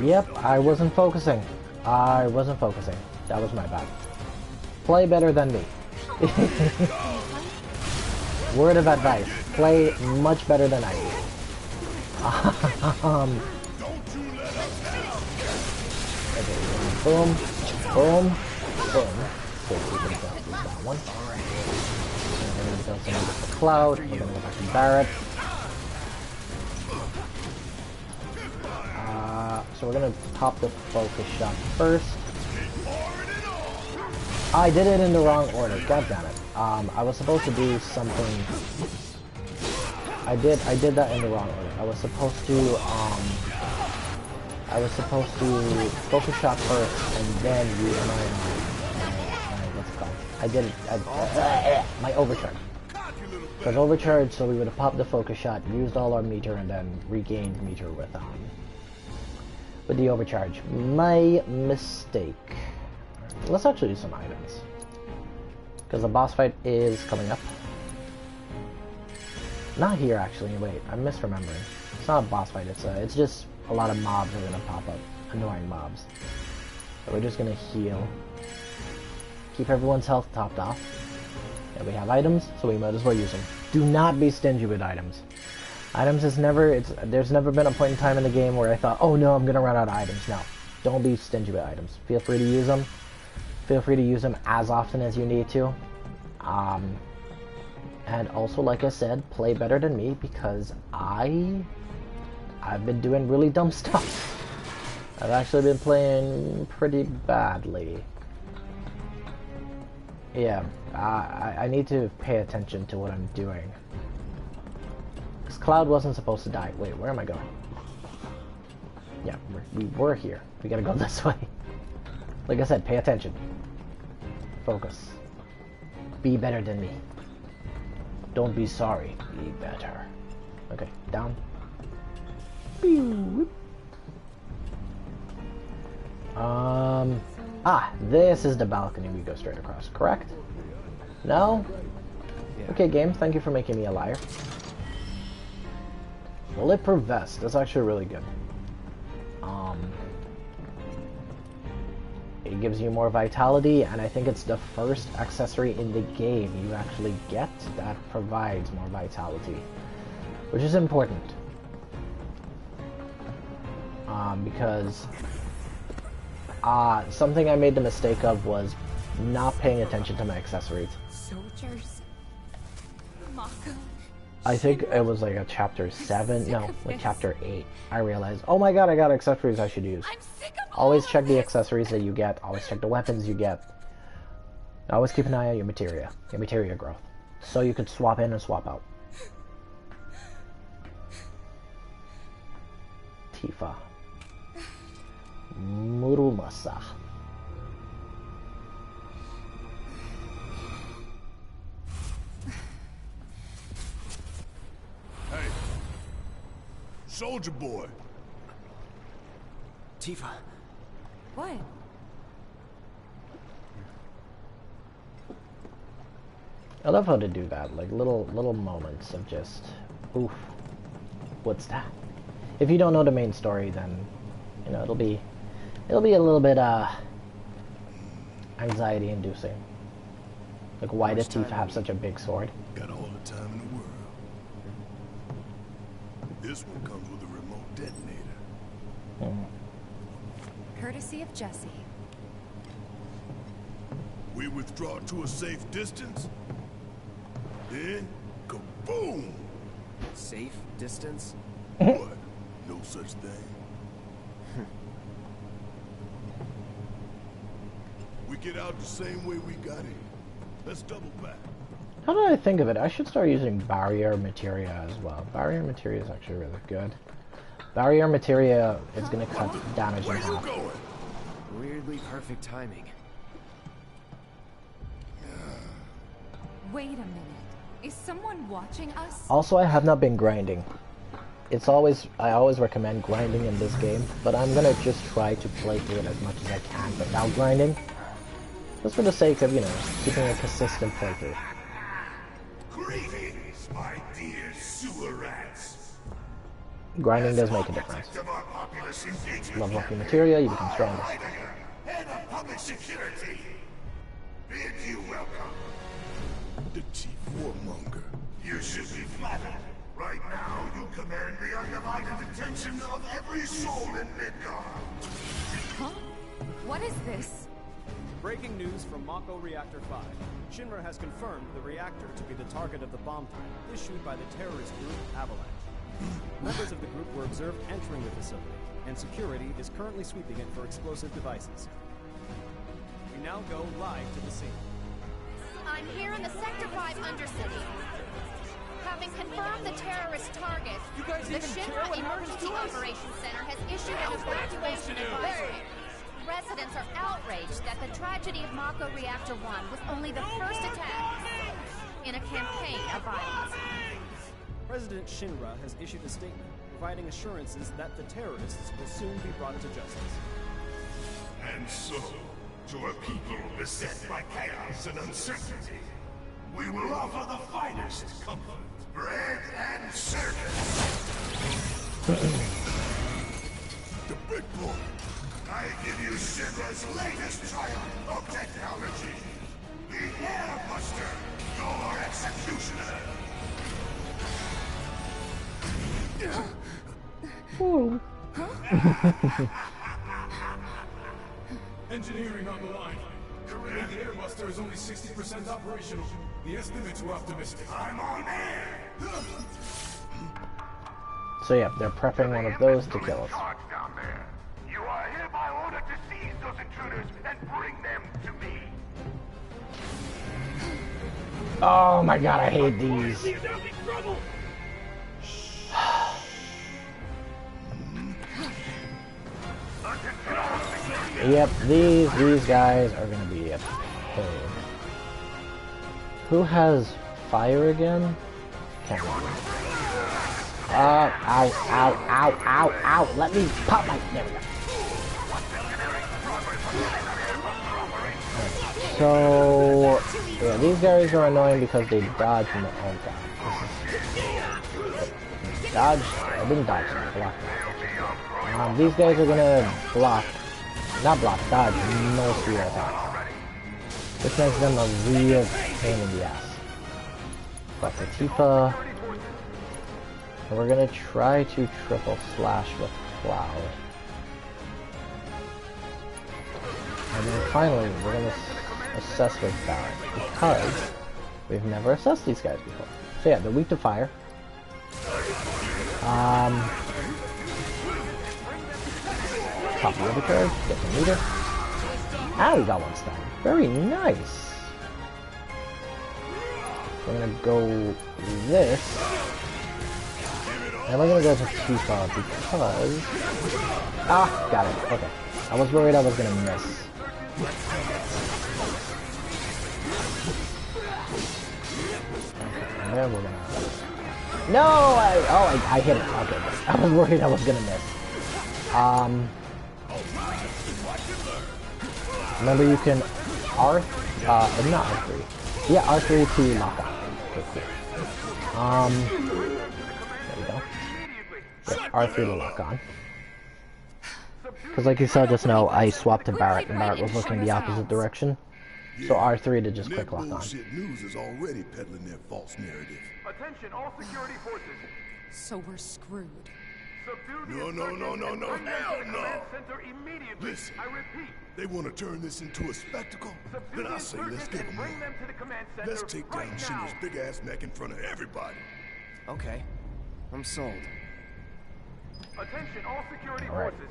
Yep, I wasn't focusing. That was my bad. Play better than me. Word of advice. Play much better than I do. Okay, boom, boom, boom. So we can use that one. And we're gonna build something with the Cloud. We're gonna go back to Barret. So we're gonna pop the focus shot first. I did it in the wrong order. God damn it. I was supposed to do something. I did that in the wrong order. I was supposed to focus shot first and then use my what's it called? I did it. My overcharge. Because overcharged, so we would have popped the focus shot, used all our meter, and then regained meter with the overcharge. My mistake. Let's actually do some items. Because the boss fight is coming up. Not here, actually. Wait, I'm misremembering. It's not a boss fight. It's just a lot of mobs are gonna pop up. Annoying mobs. So we're just gonna heal. Keep everyone's health topped off. And we have items, so we might as well use them. Do not be stingy with items. Items is never. There's never been a point in time in the game where I thought, oh no, I'm gonna run out of items. No, don't be stingy with items. Feel free to use them. Feel free to use them as often as you need to. And also, like I said, play better than me because I've been doing really dumb stuff. I've actually been playing pretty badly. Yeah, I need to pay attention to what I'm doing. Because Cloud wasn't supposed to die. Wait, where am I going? Yeah, we were here. We gotta go this way. Like I said, pay attention. Focus. Be better than me. Don't be sorry. Be better. Okay, down. This is the balcony we go straight across, correct? No? Yeah. Okay, game, thank you for making me a liar. Bulletproof vest, that's actually really good. It gives you more vitality, and I think it's the first accessory in the game you actually get that provides more vitality, which is important. Because something I made the mistake of was not paying attention to my accessories. Soldiers. Mako. I think it was like a chapter 7, no, like chapter 8. I realized, oh my god, I got accessories I should use. I'm sick of Always check the accessories that you get, always check the weapons you get. Always keep an eye on your materia growth. So you could swap in and swap out. Tifa. Murumasa. Hey, soldier boy. Tifa. What? I love how to do that, like little moments of just, oof, what's that? If you don't know the main story, then you know it'll be a little bit anxiety inducing. Like, why does Tifa have such a big sword? Got all the time in the world. This one comes with a remote detonator. Courtesy of Jesse. We withdraw to a safe distance. Then, kaboom! Safe distance? What? No such thing. We get out the same way we got in. Let's double back. How did I think of it? I should start using barrier materia as well. Barrier materia is actually really good. Barrier materia is going to cut damage in Where you half. going? Weirdly perfect timing. Wait a minute. Is someone watching us? Also, I have not been grinding. I always recommend grinding in this game, but I'm gonna just try to play through it as much as I can without grinding. Just for the sake of, you know, keeping a consistent playthrough. Greetings, my dear sewer rats. Grinding does make a difference. Level up your materia, you become stronger. Head of public security. Bid you welcome. The chief warmonger. You should be flattered. Right now, you command the undivided attention of every soul in Midgard. Huh? What is this? Breaking news from Mako Reactor 5. Shinra has confirmed the reactor to be the target of the bomb threat issued by the terrorist group Avalanche. Members of the group were observed entering the facility, and security is currently sweeping it for explosive devices. We now go live to the scene. I'm here in the Sector 5 Undercity. Having confirmed the terrorist target, the Shinra Emergency Operations Center has issued an evacuation advisory. Residents are outraged that the tragedy of Mako Reactor 1 was only the first attack in a campaign of violence. President Shinra has issued a statement providing assurances that the terrorists will soon be brought to justice. And so, to a people beset by chaos and uncertainty, we will offer the finest comfort, bread and service. The big boy. I give you Shinra's latest triumph of technology. The Airbuster, your executioner. Engineering on the line. Currently, the Airbuster is only 60% operational. The estimates were optimistic. I'm on air. So yeah, they're prepping one of those to kill us. Down there. You are hereby ordered to seize those intruders and bring them to me. Oh my god, I hate these. Yep, these guys are gonna be a pain. Who has fire again? Can't remember. Ow, ow, ow, ow, ow. Let me pop my... There we go. So... yeah, these guys are annoying because they dodge and... oh god. Dodge... I didn't dodge, block. These guys are gonna block... not block, dodge most of your attacks. This makes them a real pain in the ass. But the Tifa... and we're gonna try to triple slash with Cloud. And then finally, we're gonna assess with Barret, because we've never assessed these guys before. So yeah, they're weak to fire. Pop the other charge, get the meter. Ah, we got one stun. Very nice. We're gonna go this. And we're gonna go to Tifa because... ah, got it. Okay. I was worried I was gonna miss. Okay, and then we're gonna... no! I hit it. Okay, I was worried I was gonna miss. Remember you can not R3. Yeah, R3 to lock on. Okay, cool. There we go. Yeah, R3 to lock on. Because like you saw just now, I swapped to Barret, and Barret was looking the opposite direction. So R3 to just quick lock on. News is already peddling their false narrative. Attention, all security forces. So we're screwed. No, hell no. Listen, I repeat. They want to turn this into a spectacle? Then I say let's give them one. Let's take down Shinra's big-ass neck in front of everybody. Okay. I'm sold. Attention, all security forces.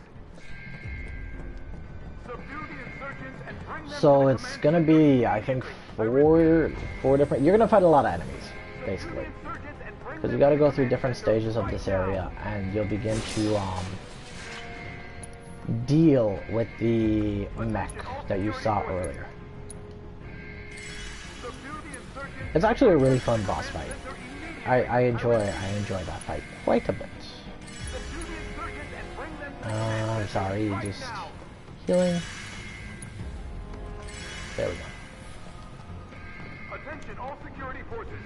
Subdue the insurgents and bring them So it's gonna be, I think, four different... you're gonna fight a lot of enemies, basically. Because you gotta go through different stages of this area, and you'll begin to, deal with the mech that you saw earlier. It's actually a really fun boss fight. I enjoy that fight quite a bit. I'm sorry, just healing. There we go. Attention, all security forces.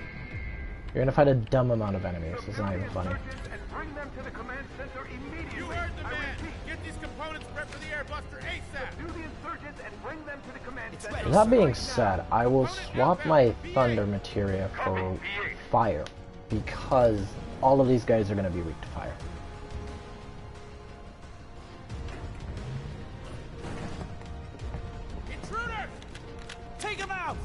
You're gonna fight a dumb amount of enemies. It's not even funny. Bring them to the command center immediately. You heard the man. Get these components prepped for the airbuster ASAP. Do the insurgents and bring them to the command center. That being said, I will swap my thunder materia for fire because all of these guys are gonna be weak to fire. Intruders! Take them out!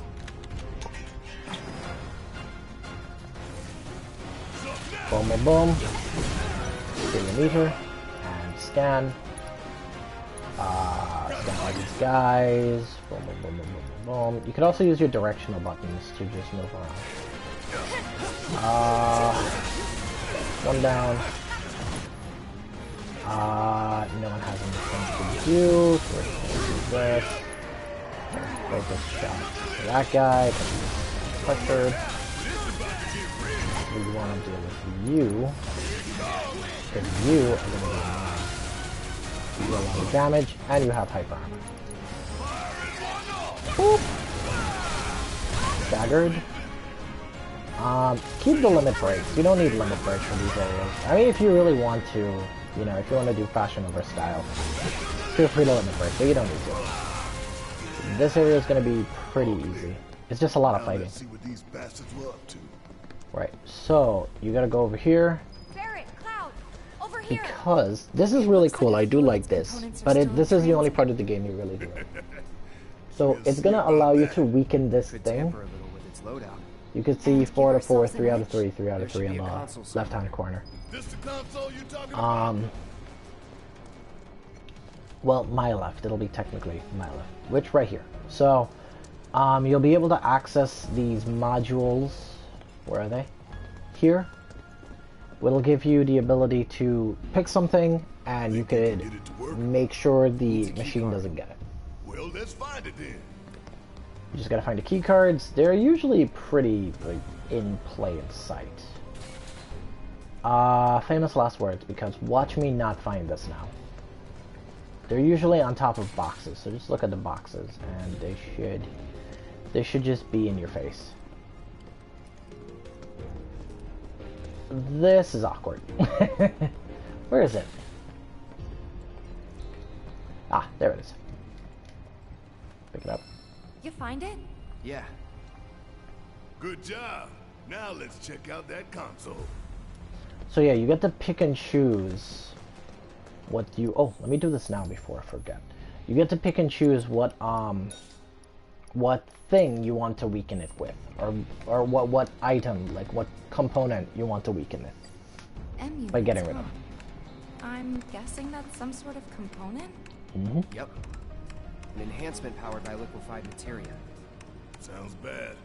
Boom, boom, boom. Get your meter and scan. Scan all these guys. Boom, boom, boom, boom, boom, boom, boom. You can also use your directional buttons to just move around. One down. No one has anything to do. So we're just gonna do this. Focus shot to that guy. Pressured. We want to deal with you, because you are going to do a lot of damage, and you have hyper armor. Boop. Staggered. Keep the limit breaks. You don't need limit breaks for these areas. I mean, if you really want to, you know, if you want to do fashion over style, feel free to limit break, but you don't need to. This area is going to be pretty easy. It's just a lot of fighting. Let's see what these bastards were up to. Right, so you gotta go over here. Barret, Cloud, over here. Because this is really cool. I do like this, but this is the only part of the game you really do like. So it's gonna allow you to weaken this thing. You can see 4 out of 4, 3 out of 3, 3 out of 3 in the left-hand corner. Well, my left. It'll be technically my left, which right here. So you'll be able to access these modules. Where are they? Here. It'll give you the ability to pick something, and you could make sure the machine doesn't get it. Well, let's find it then. You just gotta find the key cards. They're usually pretty like in plain sight. Famous last words, because watch me not find this now. They're usually on top of boxes, so just look at the boxes, and they should just be in your face. This is awkward. Where is it? Ah, there it is. Pick it up. You find it? Yeah. Good job. Now let's check out that console. So yeah, you get to pick and choose what you... Oh, let me do this now before I forget. You get to pick and choose what thing you want to weaken it with, or what item, like what component you want to weaken it by getting rid of. I'm guessing that's some sort of component? Mm-hmm. Yep. An enhancement powered by liquefied materia. Sounds bad.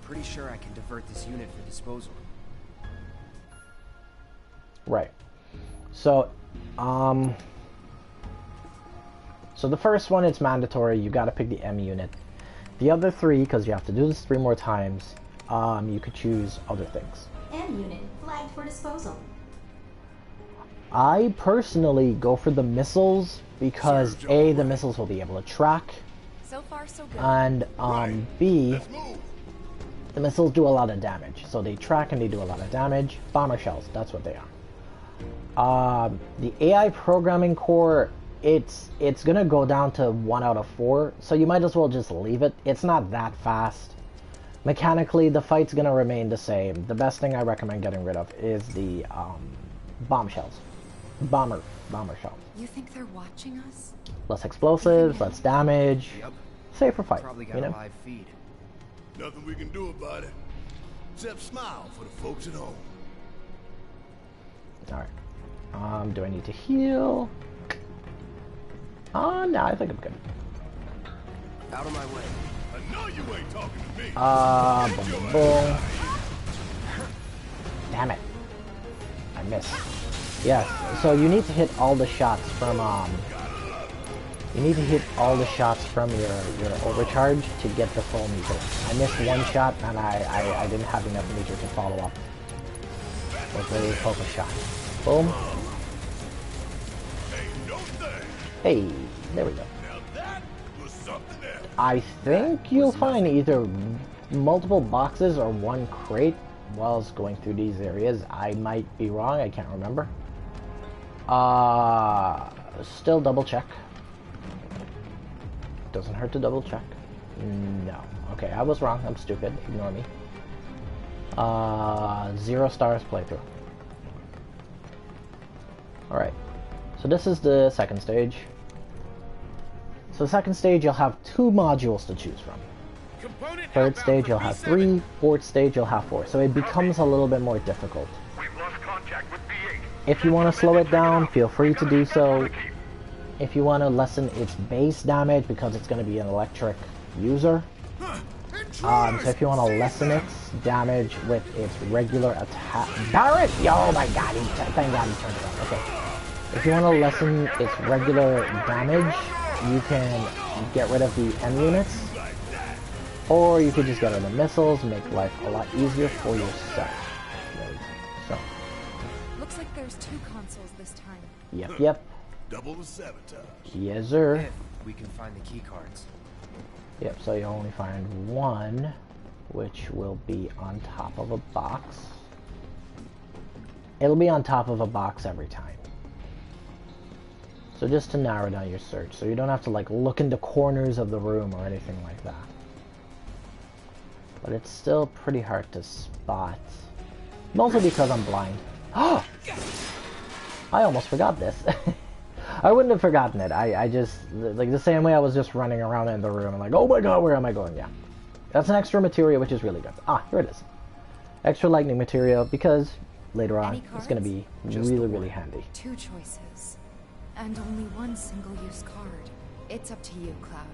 Pretty sure I can divert this unit for disposal. Right. So, so the first one, it's mandatory. You gotta pick the M unit. The other three, because you have to do this 3 more times, you could choose other things. M unit flagged for disposal. I personally go for the missiles because A, the missiles will be able to track, So far, so good. and B, the missiles do a lot of damage. So they track and they do a lot of damage. Bomber shells, that's what they are. The AI programming core, it's gonna go down to 1 out of 4, so you might as well just leave it. It's not that fast. Mechanically, the fight's gonna remain the same. The best thing I recommend getting rid of is the bomb shells. Bomber shells. You think they're watching us? Less explosives, less damage. Yep. Safer fight, Probably got you know? a live feed. Nothing we can do about it. Except smile for the folks at home. Alright. Do I need to heal? No, I think I'm good. Out of my way. I know you ain't talking to me. Boom, boom, boom. Damn it. I missed. Yes, so you need to hit all the shots from, you need to hit all the shots from your overcharge to get the full meter. I missed 1 shot and I didn't have enough meter to follow up. So very focused shot. Boom. Hey, there we go. I think you'll find either multiple boxes or 1 crate whilst going through these areas. I might be wrong, I can't remember. Still double check. Doesn't hurt to double check. No. Okay, I was wrong. I'm stupid. Ignore me. 0 stars playthrough. Alright. So this is the second stage. So the second stage, you'll have 2 modules to choose from. Third stage, you'll have 3. Fourth stage, you'll have 4. So it becomes a little bit more difficult. If you want to slow it down, feel free to do so. If you want to lessen its base damage, because it's going to be an electric user. So if you want to lessen its damage with its regular attack... Barrett! Oh my god, thank god he turned it on. Okay. If you want to lessen its regular damage, you can get rid of the M units. Or you could just get rid of the missiles, make life a lot easier for yourself. So. Looks like there's 2 consoles this time. Yep. Double the sabotage. Yes, sir. If we can find the key cards. Yep, so you only find 1, which will be on top of a box. It'll be on top of a box every time. So just to narrow down your search, so you don't have to like look into corners of the room or anything like that. But it's still pretty hard to spot. Mostly because I'm blind. Oh! I almost forgot this. I wouldn't have forgotten it. I just, like the same way I was just running around in the room and like, oh my god, where am I going? Yeah. That's an extra material, which is really good. Ah, here it is. Extra lightning material, because later on, it's going to be really handy. 2 choices. And only 1 single-use card. It's up to you, Cloud.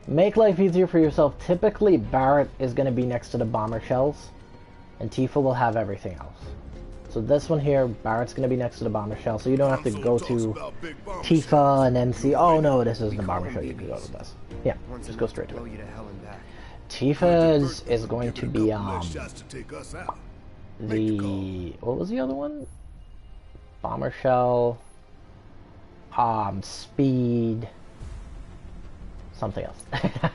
Make life easier for yourself. Typically, Barrett is going to be next to the bomber shells, and Tifa will have everything else. So this one here, Barrett's going to be next to the bomber shell, so you don't have to go to Tifa and then see, oh no, this is the bomber shell, you can go to this. Yeah, just go straight to it. Tifa is going to be, the... What was the other one? Bomber shell. Speed. Something else.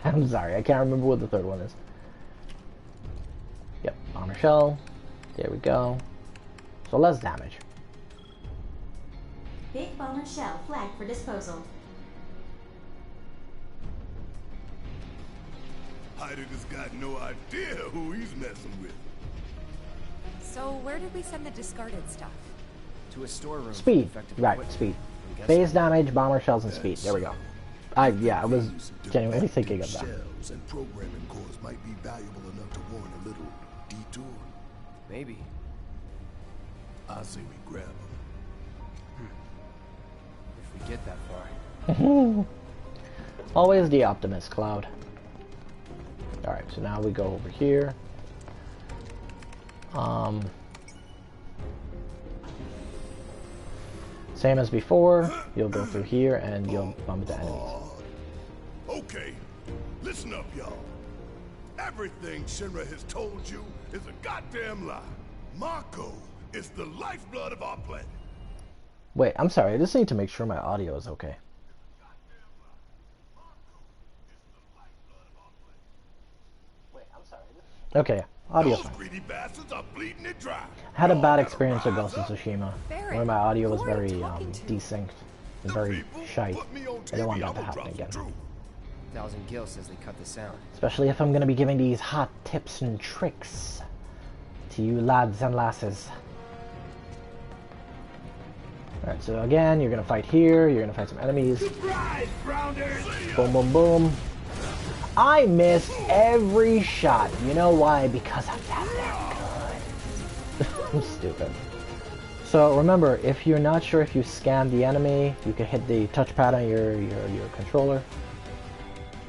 I'm sorry, I can't remember what the third one is. Yep, bomber shell. There we go. So less damage. Big bomber shell flagged for disposal. Heidegger's got no idea who he's messing with. So where did we send the discarded stuff? To a storeroom. Speed. Right, speed. Base damage, bomber shells, and speed. There we go. Yeah, I was genuinely thinking of that. Shells and programming cores might be valuable enough to warrant a little detour. Maybe. I say we grab them. If we get that far. Always the optimist, Cloud. Alright, so now we go over here. Same as before, you'll go through here and you'll bump into enemies. Okay, listen up, y'all. Everything Shinra has told you is a goddamn lie. Mako is the lifeblood of our planet. Wait, I'm sorry, I just need to make sure my audio is okay. Okay, audio's fine. Greedy bastards are bleeding it dry. I had a bad experience with Ghost of Tsushima, where my audio was very desynced and very shite. I don't want that to happen again. Thousand Gil says they cut the sound. Especially if I'm going to be giving these hot tips and tricks to you lads and lasses. Alright, so again, you're going to fight here, you're going to fight some enemies. Boom, boom, boom. I missed every shot. You know why? Because I'm that good. I'm stupid. So remember, if you're not sure if you scanned the enemy, you can hit the touchpad on your controller.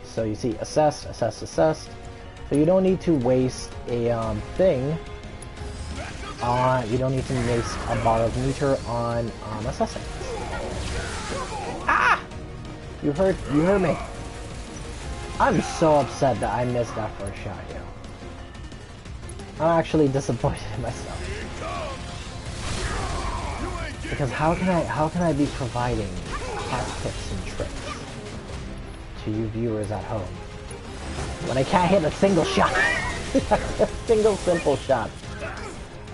So you see assessed, assessed, assessed. So you don't need to waste a thing on, you don't need to waste a bar of meter on assessing. Ah! You heard me. I'm so upset that I missed that first shot, yo. I'm actually disappointed in myself. Because how can I be providing hot tips and tricks to you viewers at home when I can't hit a single shot? A single simple shot.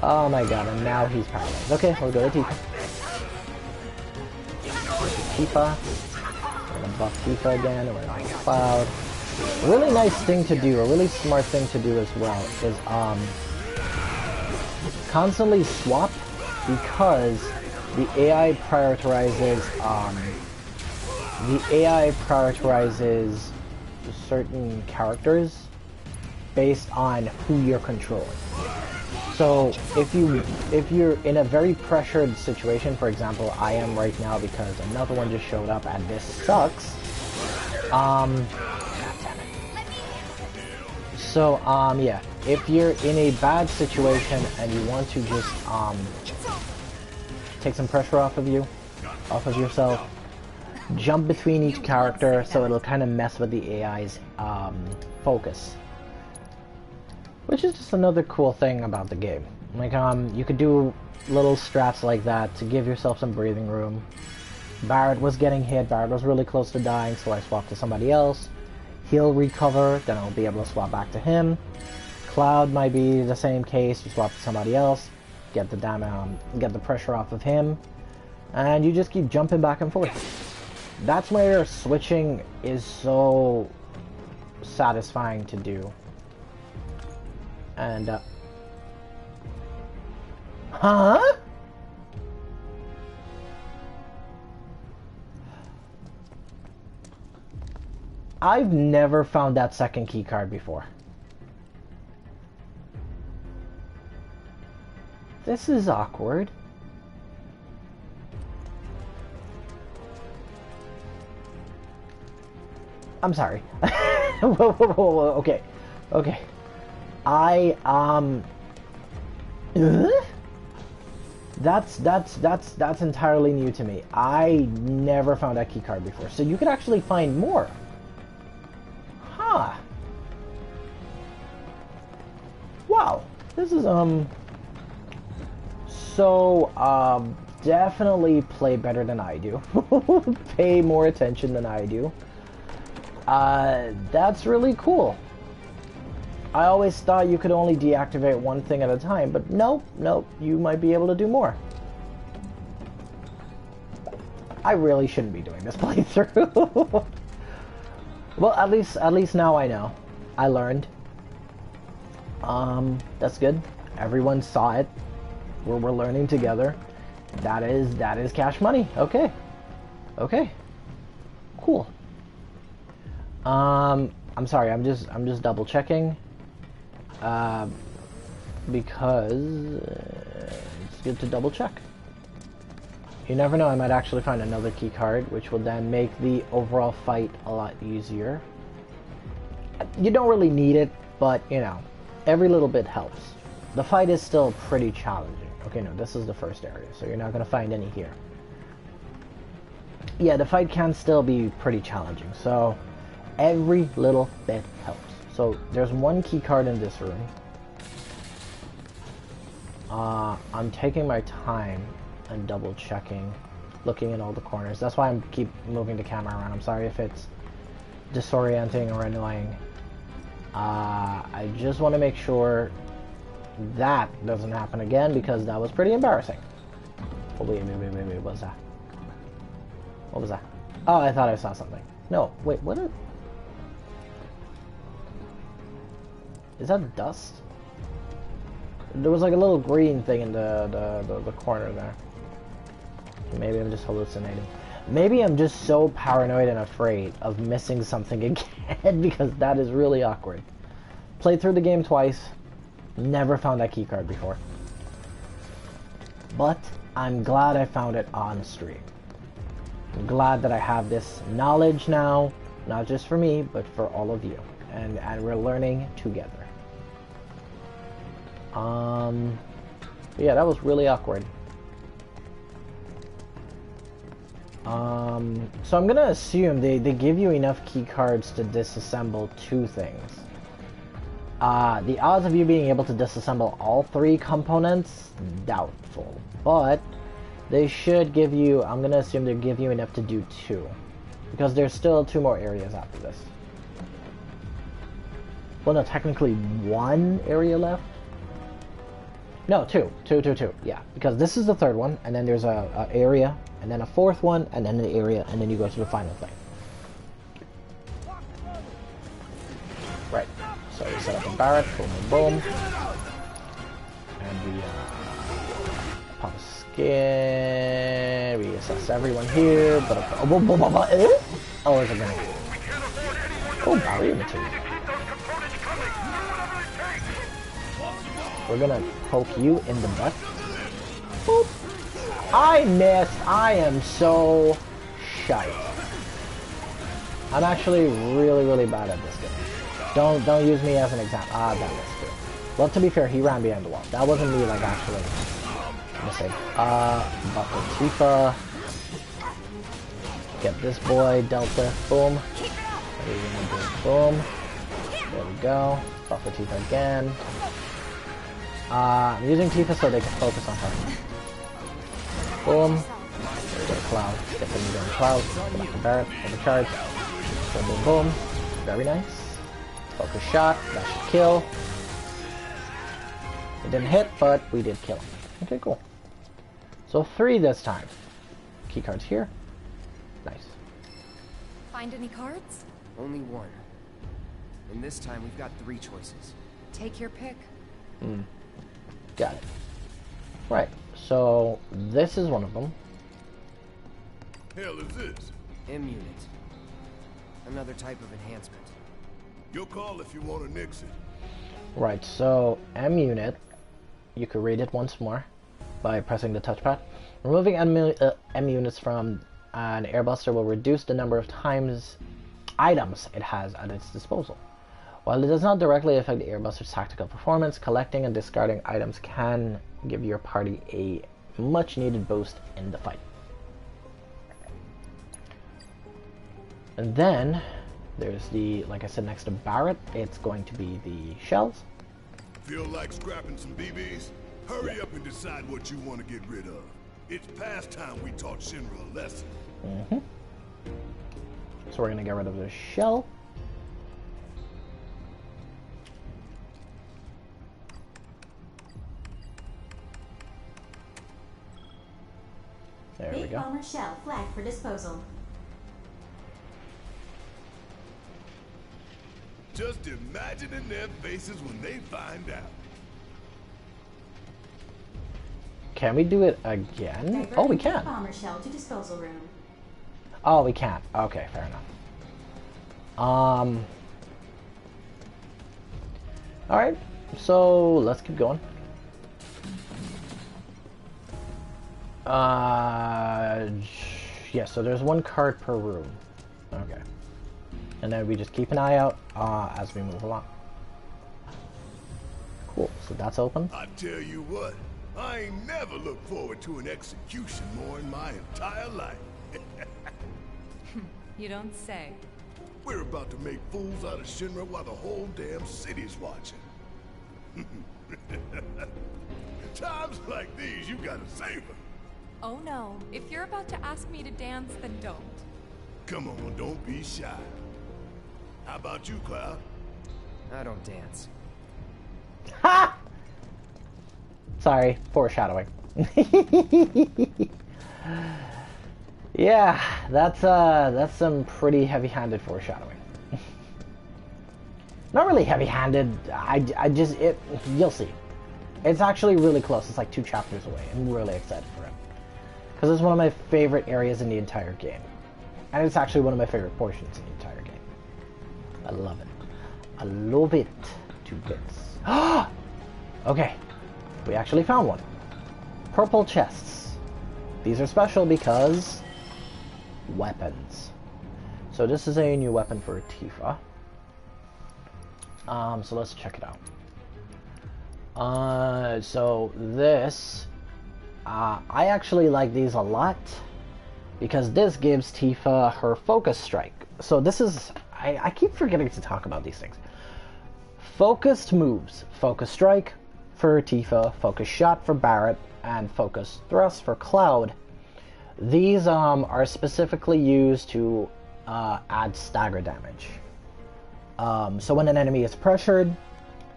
Oh my god, and now he's paralyzed. Okay, we'll go to Tifa. Tifa. We're gonna buff Tifa again, and we're gonna Cloud. A really nice thing to do, a really smart thing to do as well, is constantly swap, because the AI prioritizes certain characters based on who you're controlling. So if you're in a very pressured situation, for example, I am right now because another one just showed up and this sucks. So, yeah, if you're in a bad situation and you want to just, take some pressure off of yourself, jump between each character so it'll kind of mess with the AI's, focus. Which is just another cool thing about the game. Like, you could do little strats like that to give yourself some breathing room. Barrett was getting hit, Barrett was really close to dying, so I swapped to somebody else. He'll recover, then I'll be able to swap back to him. Cloud might be the same case, you swap to somebody else, get the pressure off of him, and you just keep jumping back and forth. That's where switching is so satisfying to do. And, huh? I've never found that second key card before. This is awkward. I'm sorry. Whoa, okay. Okay. That's entirely new to me. I never found that key card before. So you could actually find more. Huh. Wow. This is So, definitely play better than I do. Pay more attention than I do. That's really cool. I always thought you could only deactivate one thing at a time, but nope, you might be able to do more. I really shouldn't be doing this playthrough. Well, at least now I know. I learned. That's good. Everyone saw it. We're learning together. That is cash money. Okay. Okay. Cool. I'm sorry. I'm just double checking. Because it's good to double check. You never know, I might actually find another key card, which will then make the overall fight a lot easier. You don't really need it, but you know, every little bit helps. The fight is still pretty challenging. Okay, no, this is the first area, so you're not going to find any here. Yeah, the fight can still be pretty challenging, so every little bit helps. So there's one key card in this room. I'm taking my time and double checking, looking in all the corners. That's why I keep moving the camera around. I'm sorry if it's disorienting or annoying. I just want to make sure that doesn't happen again, because that was pretty embarrassing. Oh, wait, what was that? What was that? Oh, I thought I saw something. No, wait, what is that dust? There was like a little green thing in the corner there. Maybe I'm just hallucinating. Maybe I'm just so paranoid and afraid of missing something again, because that is really awkward. Played through the game twice, never found that keycard before. But I'm glad I found it on stream. I'm glad that I have this knowledge now, not just for me, but for all of you. And we're learning together. Yeah, that was really awkward. So I'm gonna assume they give you enough key cards to disassemble two things. The odds of you being able to disassemble all three components, doubtful. But they should give you, I'm gonna assume they give you enough to do two. Because there's still two more areas after this. Well, no, technically one area left. No, two, yeah. Because this is the third one, and then there's a area, and then a fourth one, and then the area, and then you go to the final thing. Right. So we set up a barret, boom, boom, boom. And we pop a skin. We assess everyone here. But oh, is it gonna? Oh, barrier material. We're gonna poke you in the butt. Boop. I missed. I am so shite. I'm actually really bad at this game. Don't use me as an example. Ah, that missed too. Well, to be fair, he ran behind the wall. That wasn't me, like, actually missing. Buffalo Tifa. Get this boy dealt with. Boom. Boom. There we go. Buffalo Tifa again. I'm using Tifa so they can focus on her. Boom. Get a cloud. Get them to the cloud. Get off the barret. Overcharge. Boom, boom, boom. Very nice. Focus shot. That should kill. It didn't hit, but we did kill. Okay, cool. So 3 this time. Keycards here. Nice. Find any cards? Only one. And this time we've got 3 choices. Take your pick. Got it. Right. So this is one of them. Hell is this? M-Unit. Another type of enhancement. Your call if you want to nix it. Right, so M-Unit, you could read it once more by pressing the touchpad. Removing M-Units from an airbuster will reduce the number of items it has at its disposal. While it does not directly affect the airbuster's tactical performance, collecting and discarding items can give your party a much needed boost in the fight. And then there's the, like I said, next to Barret, it's going to be the shells. Feel like scrapping some BBs? Hurry up and decide what you want to get rid of. It's past time we taught Shinra a lesson. Mm-hmm. So we're gonna get rid of the shell. There we Big go. bomber shell flagged for disposal. Just imagining their faces when they find out. Can we do it again? Oh, we Diverting can. bomber shell to disposal room. Oh, we can't. Okay, fair enough. Alright, so let's keep going. Yeah, so there's one card per room. Okay. And then we just keep an eye out as we move along. Cool, so that's open. I tell you what, I ain't never looked forward to an execution more in my entire life. You don't say. We're about to make fools out of Shinra while the whole damn city's watching. Times like these, you gotta savor. Oh no, if you're about to ask me to dance, then don't. Come on, don't be shy. How about you, Cloud? I don't dance. Ha! Sorry, foreshadowing. Yeah, that's some pretty heavy-handed foreshadowing. Not really heavy-handed. You'll see. It's actually really close. It's like 2 chapters away. I'm really excited for it because it's one of my favorite areas in the entire game, and it's actually one of my favorite portions in the entire game. I love it. I love it to bits. Okay, we actually found one. Purple chests. These are special because weapons. So this is a new weapon for Tifa. So let's check it out. So this, I actually like these a lot because this gives Tifa her focus strike. So this is, I keep forgetting to talk about these things. Focused moves, focus strike for Tifa, focus shot for Barret, and focus thrust for Cloud. These are specifically used to add stagger damage. So when an enemy is pressured,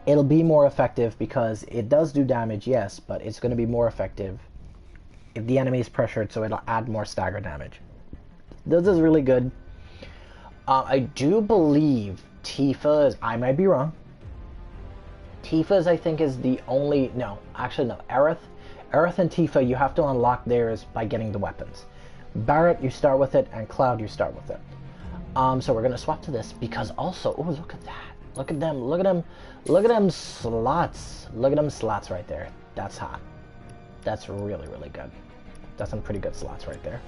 it'll be more effective because it does do damage, yes, but it's going to be more effective if the enemy is pressured, so it'll add more stagger damage. This is really good. I do believe Tifa's, I might be wrong, Tifa's I think is the only, no, actually no, Aerith and Tifa, you have to unlock theirs by getting the weapons. Barret, you start with it, and Cloud, you start with it. So we're gonna swap to this because also, oh, look at that. Look at them, look at them, look at them slots. Look at them slots right there. That's hot. That's really, really good. That's some pretty good slots right there.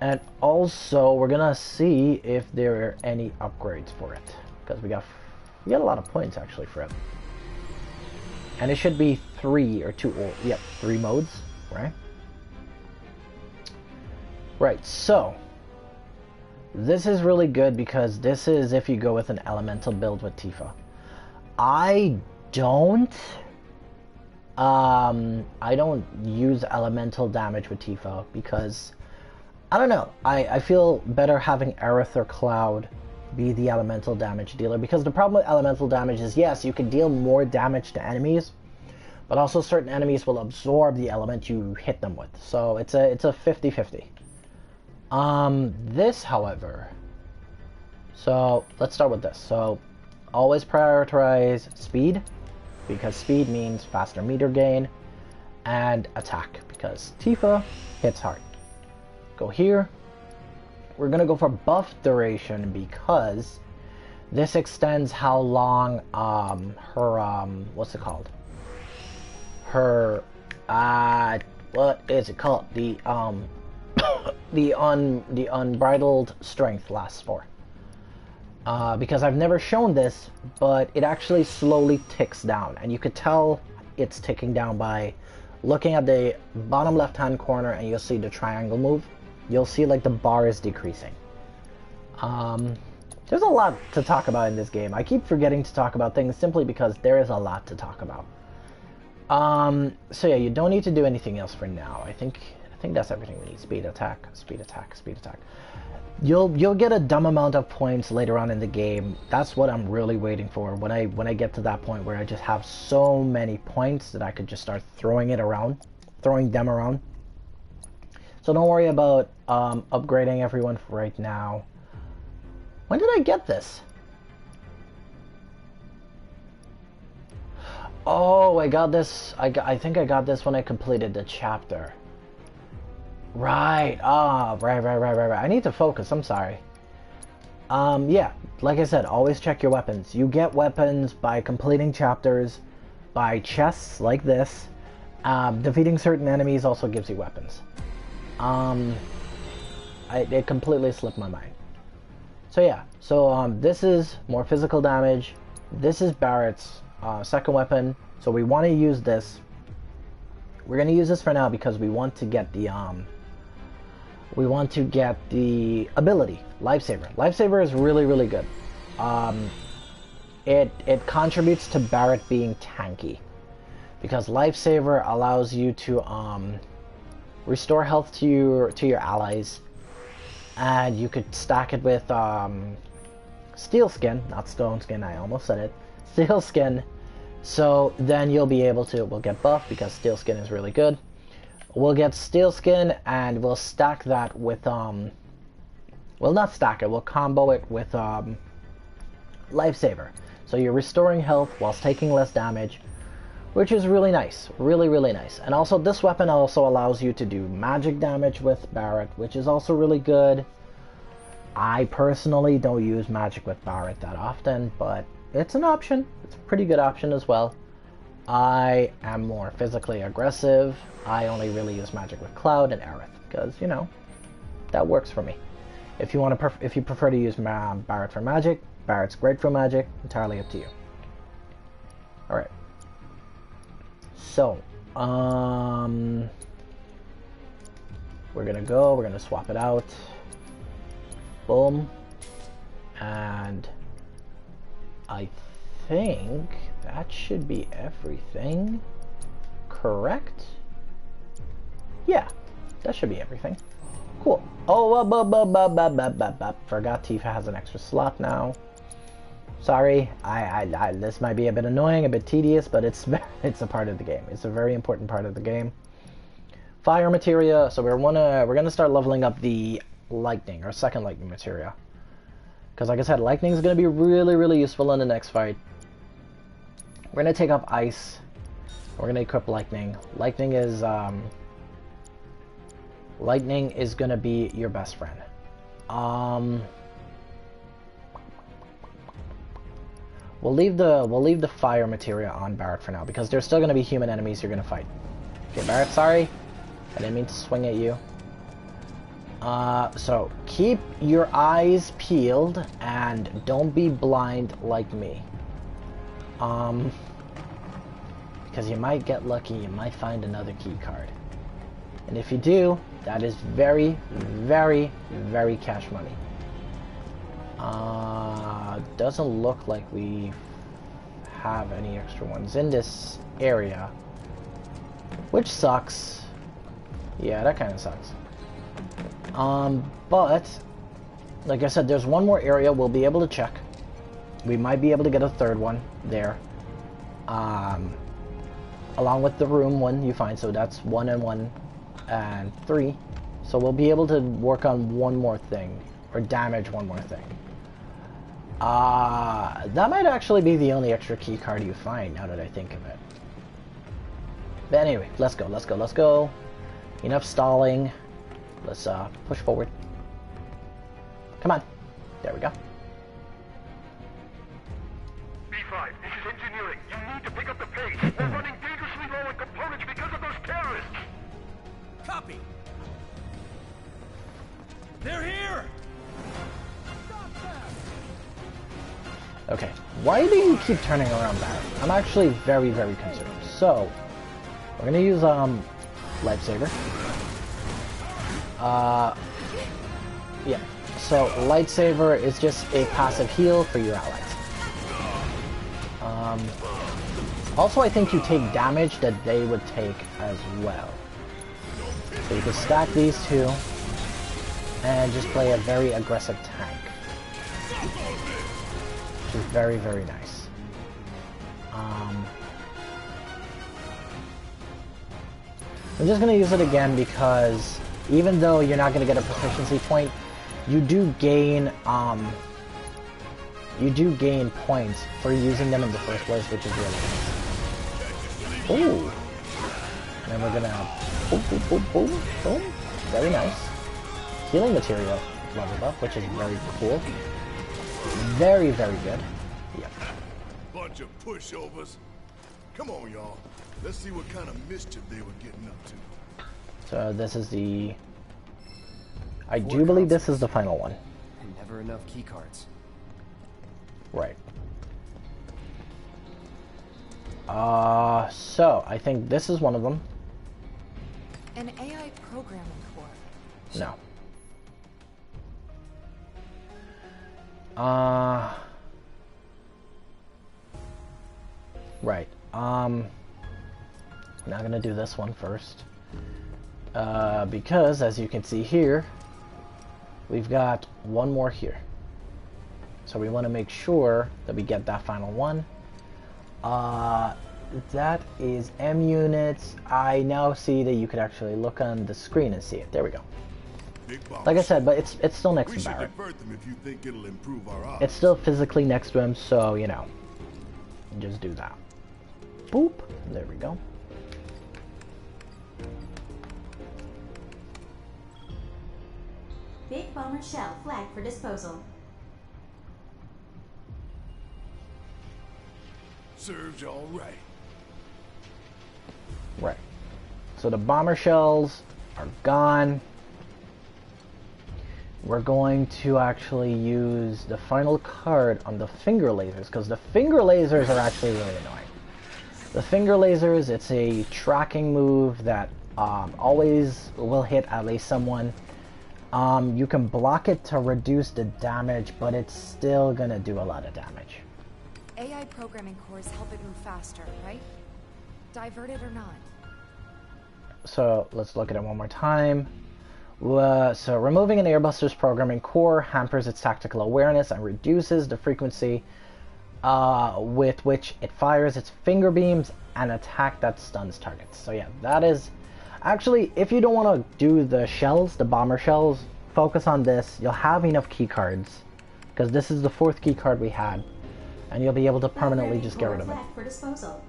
And also, we're gonna see if there are any upgrades for it. Because we got a lot of points actually for it. And it should be 3 or 2, or, yep, 3 modes, right? Right, so this is really good because this is if you go with an elemental build with Tifa. I don't use elemental damage with Tifa because I don't know. I feel better having Aerith or Cloud be the elemental damage dealer, because the problem with elemental damage is, yes, you can deal more damage to enemies, but also certain enemies will absorb the element you hit them with. So it's a 50-50. This, however, so let's start with this. So always prioritize speed, because speed means faster meter gain, and attack, because Tifa hits hard. Go here. We're gonna go for buff duration because this extends how long her what's it called? Her what is it called? The the unbridled strength lasts for. Because I've never shown this, but it actually slowly ticks down, and you could tell it's ticking down by looking at the bottom left-hand corner, and you'll see the triangle move. You'll see like the bar is decreasing. There's a lot to talk about in this game. I keep forgetting to talk about things simply because there is a lot to talk about. So yeah, you don't need to do anything else for now. I think that's everything we need. Speed attack, speed attack, speed attack. You'll get a dumb amount of points later on in the game. That's what I'm really waiting for. When I get to that point where I just have so many points that I could just start throwing them around. So don't worry about upgrading everyone for right now. When did I get this? Oh, I got this. I think I got this when I completed the chapter. Right. Right. I need to focus. I'm sorry. Yeah. Like I said, always check your weapons. You get weapons by completing chapters, by chests like this. Defeating certain enemies also gives you weapons. It completely slipped my mind. So yeah. So this is more physical damage. This is Barrett's second weapon. So we want to use this. We're gonna use this for now because we want to get the ability, Lifesaver. Lifesaver is really, really good. It contributes to Barrett being tanky. Because Lifesaver allows you to restore health to your allies. And you could stack it with Steel Skin, not Stone Skin, I almost said it. Steel Skin. So then you'll be able to, we'll get buffed because Steel Skin is really good. We'll get Steel Skin and we'll stack that with, well, not stack it, we'll combo it with Lifesaver. So you're restoring health whilst taking less damage, which is really nice. Really, really nice. And also this weapon also allows you to do magic damage with Barrett, which is also really good. I personally don't use magic with Barrett that often, but it's an option. It's a pretty good option as well. I am more physically aggressive. I only really use magic with Cloud and Aerith because, you know, that works for me. If you want to, if you prefer to use Barrett for magic, Barrett's great for magic. Entirely up to you. All right. So, we're gonna swap it out. Boom. And I think that should be everything. Correct? Yeah, that should be everything. Cool. Oh, forgot Tifa has an extra slot now. Sorry, this might be a bit annoying, a bit tedious, but it's a part of the game. It's a very important part of the game. Fire materia. So we're gonna start leveling up the lightning, our second lightning materia. Because like I said, lightning is gonna be really, really useful in the next fight. We're gonna take off ice. We're gonna equip lightning. Lightning is gonna be your best friend. We'll leave the fire materia on Barrett for now because there's still gonna be human enemies you're gonna fight. Okay, Barrett, sorry. I didn't mean to swing at you. So keep your eyes peeled and don't be blind like me. Because you might get lucky, you might find another key card. And if you do, that is very, very, very cash money. Doesn't look like we have any extra ones in this area, which sucks. Yeah, that kind of sucks. But like I said, there's one more area we'll be able to check. We might be able to get a third one there, along with the room one you find. So that's 1 and 1 and 3. So we'll be able to work on one more thing, or damage one more thing. That might actually be the only extra key card you find, now that I think of it. But anyway, let's go. Enough stalling. Let's push forward. Come on. There we go. B5, this is engineering. You need to pick up the pace. We're running dangerously low on components because of those terrorists. Copy. They're here. Okay, why do you keep turning around, Barrett? I'm actually very, very concerned. So, we're gonna use Lightsaber. Yeah. So Lightsaber is just a passive heal for your allies. Also, I think you take damage that they would take as well. So you can stack these two and just play a very aggressive tank, which is very, very nice. I'm just going to use it again because even though you're not going to get a proficiency point, you do gain points for using them in the first place, which is really nice. Ooh! And then we're gonna boom, boom, boom, boom, boom. Very nice. Healing material leveled up, which is very cool. Very, very good. Yep. Bunch of pushovers. Come on, y'all. Let's see what kind of mischief they were getting up to. So this is the... I do believe this is the final one. And never enough keycards. Right. So I think this is one of them. An AI programming core. No. Right. Not gonna do this one first. Because as you can see here, we've got one more here. So we want to make sure that we get that final one. That is M units. I now see that you could actually look on the screen and see it. There we go. Like I said, but it's still next to Barrett. If you think it'll improve our odds. It's still physically next to him, so you know, just do that. Boop. There we go. Big bomber shell flagged for disposal. Serves you all right. Right. So the bomber shells are gone. We're going to actually use the final card on the finger lasers, because the finger lasers are actually really annoying. The finger lasers, it's a tracking move that always will hit at least someone. You can block it to reduce the damage, but it's still gonna do a lot of damage. AI programming cores help it move faster, right? Diverted or not? So let's look at it one more time. So removing an airbuster's programming core hampers its tactical awareness and reduces the frequency with which it fires its finger beams and attack that stuns targets. So yeah, that is... Actually, if you don't want to do the shells, the bomber shells, focus on this. You'll have enough key cards, because this is the 4th key card we had, and you'll be able to permanently just get rid of it. For disposal.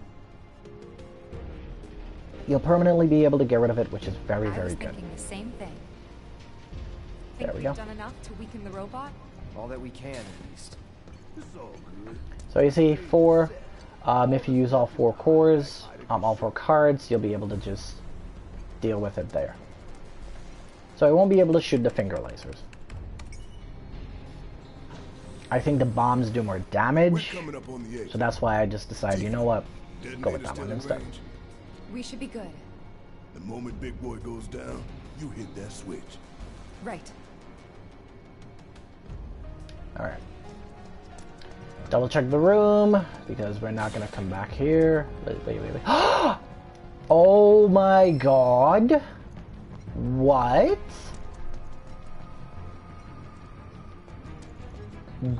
You'll permanently be able to get rid of it, which is very, very good. I was thinking the same thing. There we go. Done enough to weaken the robot? All that we can, at least. It's all good. So you see 4. If you use all 4 cores, all 4 cards, you'll be able to just deal with it there. So I won't be able to shoot the finger lasers. I think the bombs do more damage, so that's why I just decided, you know what, go with that one instead. We should be good. The moment Big Boy goes down, you hit that switch. Right. Alright. Double check the room, because we're not going to come back here. Wait. Oh my god! What?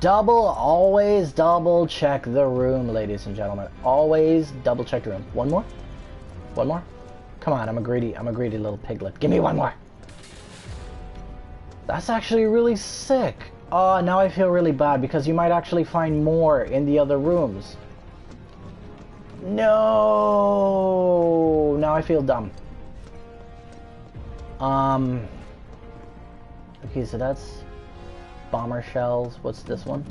Always double check the room, ladies and gentlemen. Always double check the room. One more? One more? Come on, I'm a greedy little piglet. Give me one more! That's actually really sick. Oh, now I feel really bad because you might actually find more in the other rooms. No, now I feel dumb. Okay, so that's bomber shells. What's this one?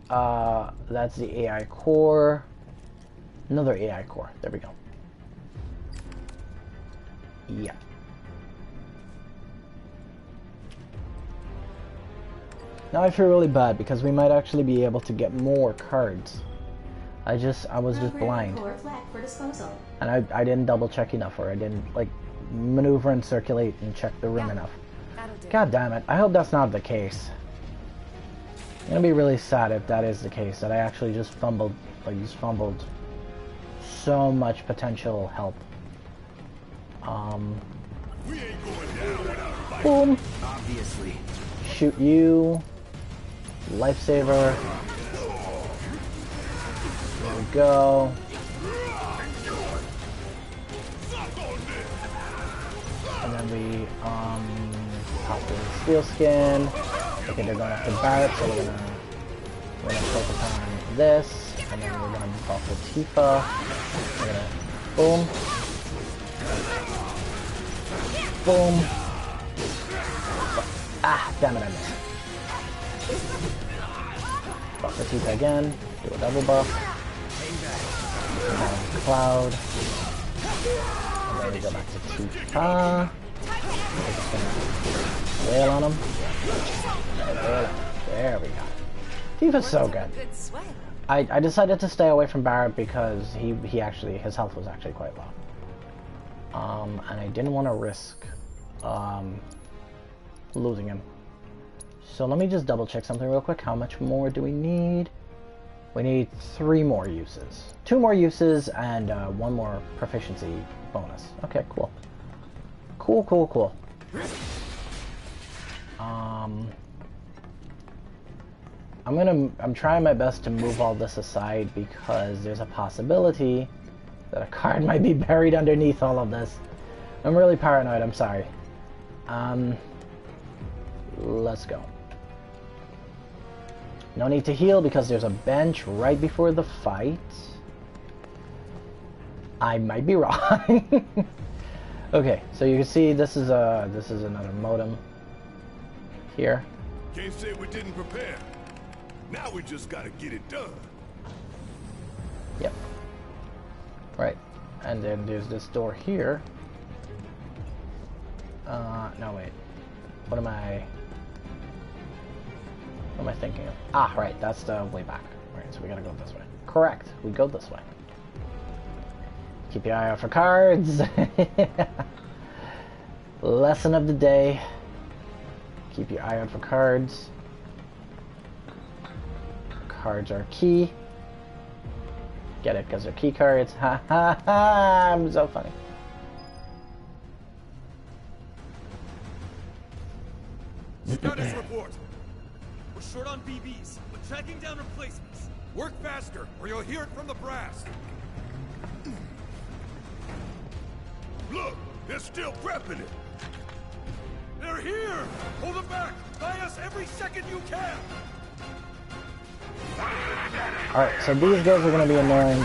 That's the AI core. Another AI core. There we go. Yeah. Now I feel really bad because we might actually be able to get more cards. I was just blind. And I didn't double check enough, or I didn't like maneuver and circulate and check the room enough. God damn it. I hope that's not the case. gonna be really sad if that is the case, that I actually just fumbled, so much potential help. We ain't going down without fighting. Boom! Obviously. Shoot you. Lifesaver. There we go. And then we, pop the steel skin. Okay, they're going after Barrett, so we're gonna focus on this. And then we're gonna buff with Tifa. We're gonna, boom. Boom. Ah, damn it, I missed. Buff the Tifa again. Do a double buff. And then Cloud. And then we go back to Tifa. We're just gonna wail on him. There we go. Tifa's so good. I decided to stay away from Barrett because he actually, his health was actually quite low. And I didn't want to risk losing him. So let me just double check something real quick. How much more do we need? We need 3 more uses. 2 more uses and 1 more proficiency bonus. Okay, cool. Cool. I'm trying my best to move all this aside because there's a possibility that a card might be buried underneath all of this. I'm really paranoid, I'm sorry. Let's go. No need to heal because there's a bench right before the fight. I might be wrong. Okay, so you can see this is another modem here. Can't say we didn't prepare. Now we just gotta get it done. Yep. Right. And then there's this door here. No wait. What am I thinking of? Ah, right, that's the way back. Right, so we gotta go this way. Correct, we go this way. Keep your eye out for cards. Lesson of the day. Keep your eye out for cards. Cards are key. Get it, because they're key cards. Ha ha ha! I'm so funny. Status report. We're short on BBs, but tracking down replacements. Work faster, or you'll hear it from the brass. Look, they're still prepping it. They're here! Hold them back! Buy us every second you can! Alright, so these guys are going to be annoying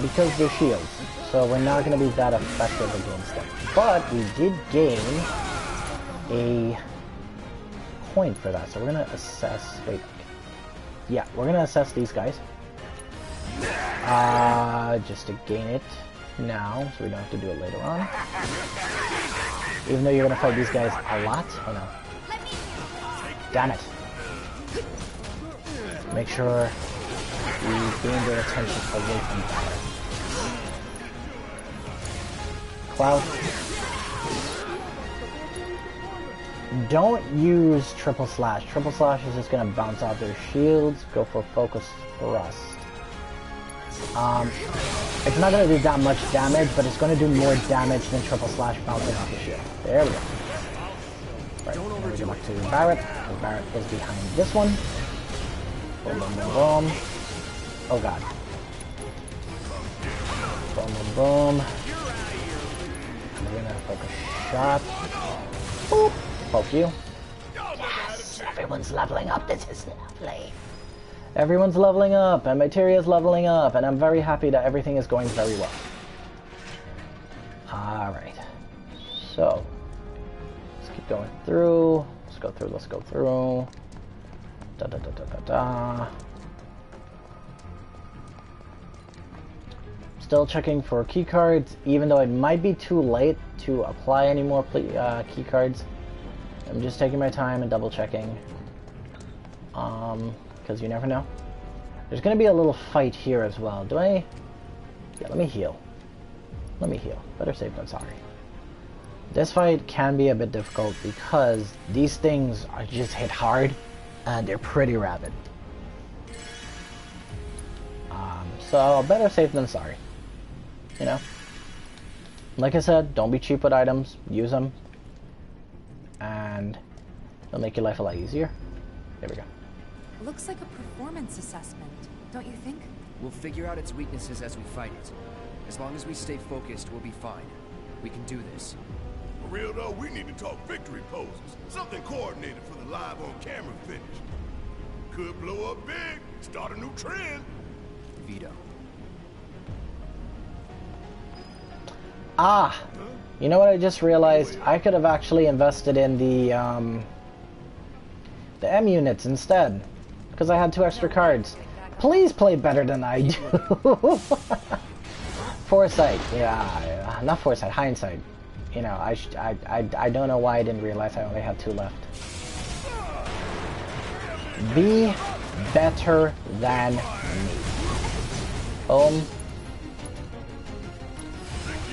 because they're shields. So we're not going to be that effective against them. But we did gain a coin for that. So we're going to assess... Wait. Yeah, we're going to assess these guys. Just to gain it now, so we don't have to do it later on. Even though you're going to fight these guys a lot. Oh no. Damn it. Make sure we gain their attention away from that. Cloud. Don't use triple slash. Triple slash is just going to bounce out their shields. Go for focus thrust. It's not going to do that much damage, but it's going to do more damage than triple slash bouncing off the shield. There we go. Right, now we go back to Barrett. Barrett is behind this one. Boom, boom, boom, boom. Oh god. Boom, boom, boom. We're gonna focus shot. Boop. Poke you. Yes! Everyone's leveling up. This is lovely. Everyone's leveling up, and Materia's leveling up, and I'm very happy that everything is going very well. Alright. So, let's keep going through. Let's go through. Da da da da da da. Still checking for key cards, even though it might be too late to apply any more key cards. I'm just taking my time and double checking. Because you never know. There's going to be a little fight here as well. Do I? Yeah, let me heal. Let me heal. Better safe than sorry. This fight can be a bit difficult because these things are just hit hard and they're pretty rabid. So better safe than sorry. You know? Like I said, don't be cheap with items. Use them. And it'll make your life a lot easier. There we go. Looks like a performance assessment, don't you think? We'll figure out its weaknesses as we fight it. As long as we stay focused, we'll be fine. We can do this. For real though, we need to talk victory poses. Something coordinated for the live on camera finish. Could blow up big, start a new trend. Veto. Ah! You know what I just realized? I could have actually invested in the M units instead. Because I had 2 extra cards. Please play better than I do. Foresight, yeah, not foresight, hindsight. You know, I don't know why I didn't realize I only had 2 left. Be better than me.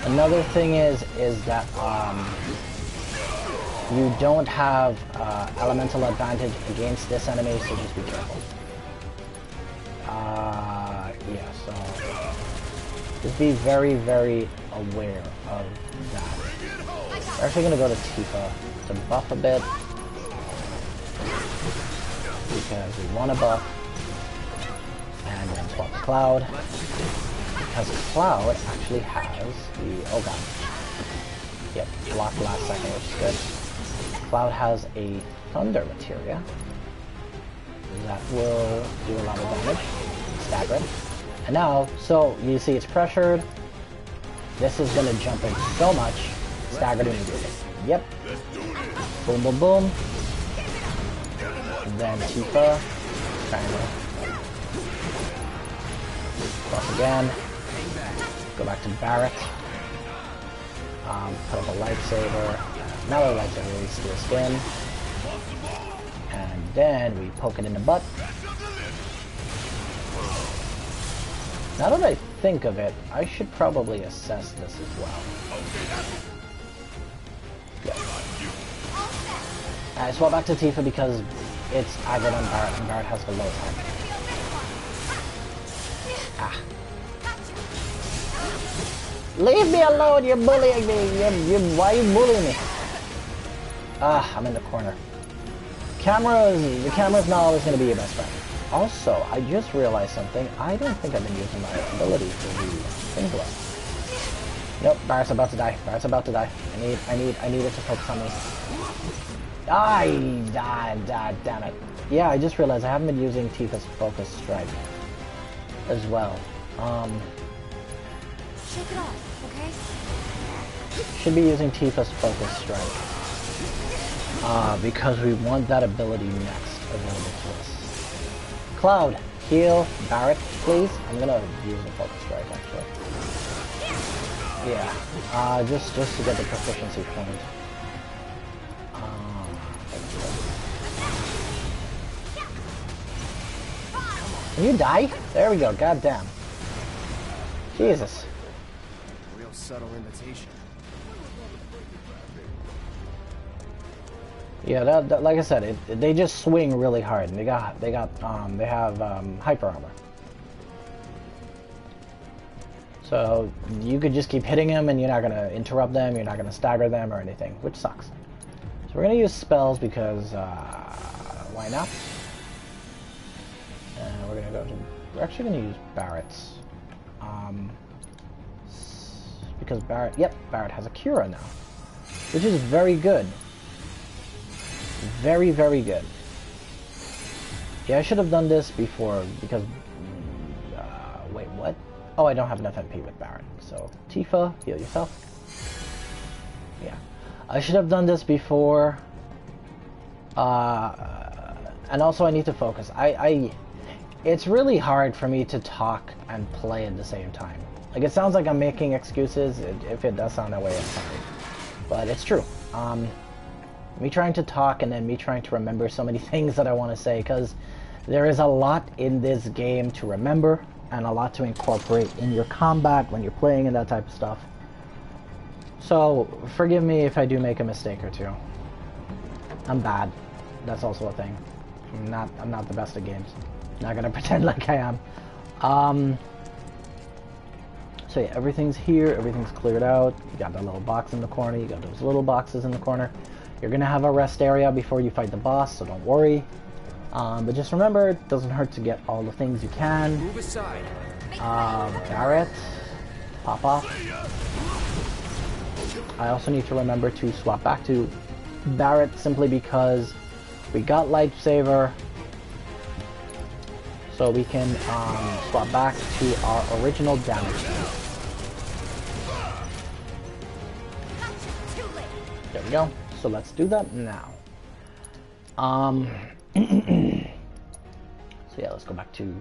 Another thing is that you don't have elemental advantage against this enemy, so just be careful. Yeah, so just be very, very aware of that. We're actually gonna go to Tifa to buff a bit because we want to buff, and then swap the Cloud because Cloud actually has the yep, blocked last second, which is good. Cloud has a Thunder Materia that will do a lot of damage, stagger it. And now, so you see it's pressured. This is gonna jump in so much, staggered immediately. Yep. Boom, boom, boom. And then Tifa, kinda. Cross again. Go back to Barret. Put up a lightsaber. Another lightsaber leads to a skin. And then we poke it in the butt. Now that I think of it, I should probably assess this as well. Yeah. I swap back to Tifa because it's aggroed on Barret, and Barret has the low attack. Ah. Leave me alone, you're bullying me! Why are you bullying me? Ah, I'm in the corner. The camera's not always going to be your best friend. Also, I just realized something. I don't think I've been using my ability for the thing glow. Nope, Barret's about to die. Barret's about to die. I need it to focus on me. Damn it. Yeah, I just realized I haven't been using Tifa's Focus Strike as well. Shake it off, okay? Should be using Tifa's Focus Strike. Because we want that ability next available to us. Cloud, heal Barret, please. I'm gonna use the Focus Strike actually. Yeah, just to get the proficiency point. Can you die? There we go. Goddamn. Jesus. Real subtle invitation. Yeah, that like I said, they just swing really hard, and they have hyper armor. So you could just keep hitting them, and you're not gonna interrupt them, you're not gonna stagger them or anything, which sucks. So we're gonna use spells because why not? And we're actually gonna use Barret's, because Barret has a Cura now, which is very good. Very, very good. Yeah, I should have done this before because... wait, what? Oh, I don't have enough MP with Barret. So, Tifa, heal yourself. Yeah. I should have done this before. And also I need to focus. It's really hard for me to talk and play at the same time. Like, it sounds like I'm making excuses. If it does sound that way, I'm sorry. But it's true. Me trying to talk and then me trying to remember so many things that I want to say, because there is a lot in this game to remember and a lot to incorporate in your combat when you're playing and that type of stuff. So, forgive me if I do make a mistake or two. I'm bad. That's also a thing. I'm not the best at games. Not gonna pretend like I am. So yeah, everything's here, everything's cleared out. You got that little box in the corner, you got those little boxes in the corner. You're gonna have a rest area before you fight the boss, so don't worry. But just remember, it doesn't hurt to get all the things you can. Move aside. Barret, pop off. I also need to remember to swap back to Barret simply because we got Lifesaver, so we can swap back to our original damage. There we go. So let's do that now. So yeah, let's go back to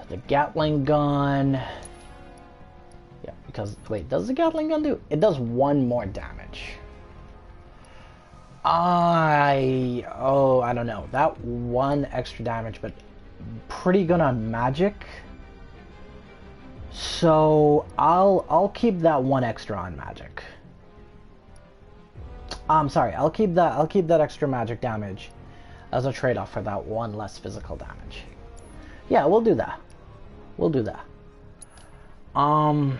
the Gatling gun. Yeah, because wait, does the Gatling gun do? It does 1 more damage. I don't know. That 1 extra damage, but pretty good on magic. So I'll keep that 1 extra on magic. I'm sorry, I'll keep that extra magic damage as a trade-off for that 1 less physical damage. Yeah, we'll do that. We'll do that. I'm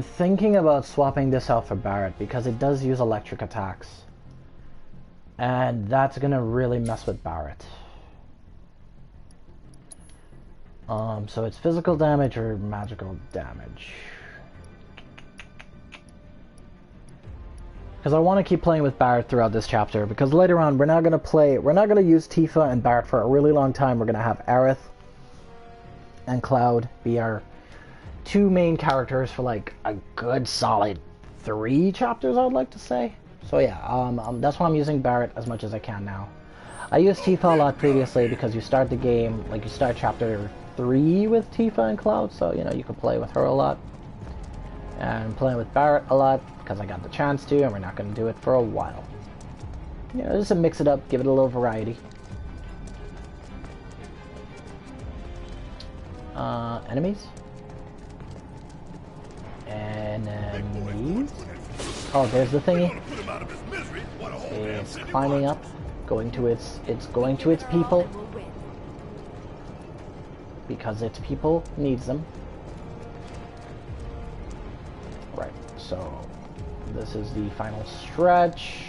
thinking about swapping this out for Barret because it does use electric attacks. And that's gonna really mess with Barret. So it's physical damage or magical damage. Because I want to keep playing with Barret throughout this chapter, because later on we're not going to use Tifa and Barret for a really long time. We're going to have Aerith and Cloud be our 2 main characters for like a good solid 3 chapters, I'd like to say. So yeah, that's why I'm using Barret as much as I can now. I used Tifa a lot previously because you start the game, like you start chapter 3 with Tifa and Cloud, so you know, you can play with her a lot. And playing with Barret a lot because I got the chance to, and we're not going to do it for a while. You know, just to mix it up, give it a little variety. Enemies? Enemies? Oh, there's the thingy. It's climbing up, going to its people. Because its people needs them. Right, so this is the final stretch.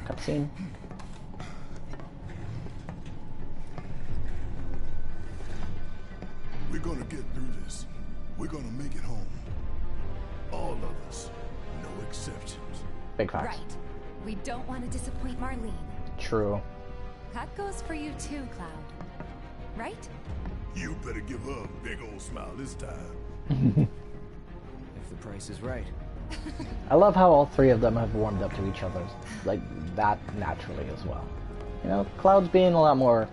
Cutscene. We're gonna get through this. We're gonna make it home. All of us. No exceptions. Big facts. Right. We don't want to disappoint Marlene. True. That goes for you too, Cloud. Right? You better give her a big old smile this time. If the price is right. I love how all 3 of them have warmed up to each other, like, that naturally as well. You know, Cloud's being a lot more...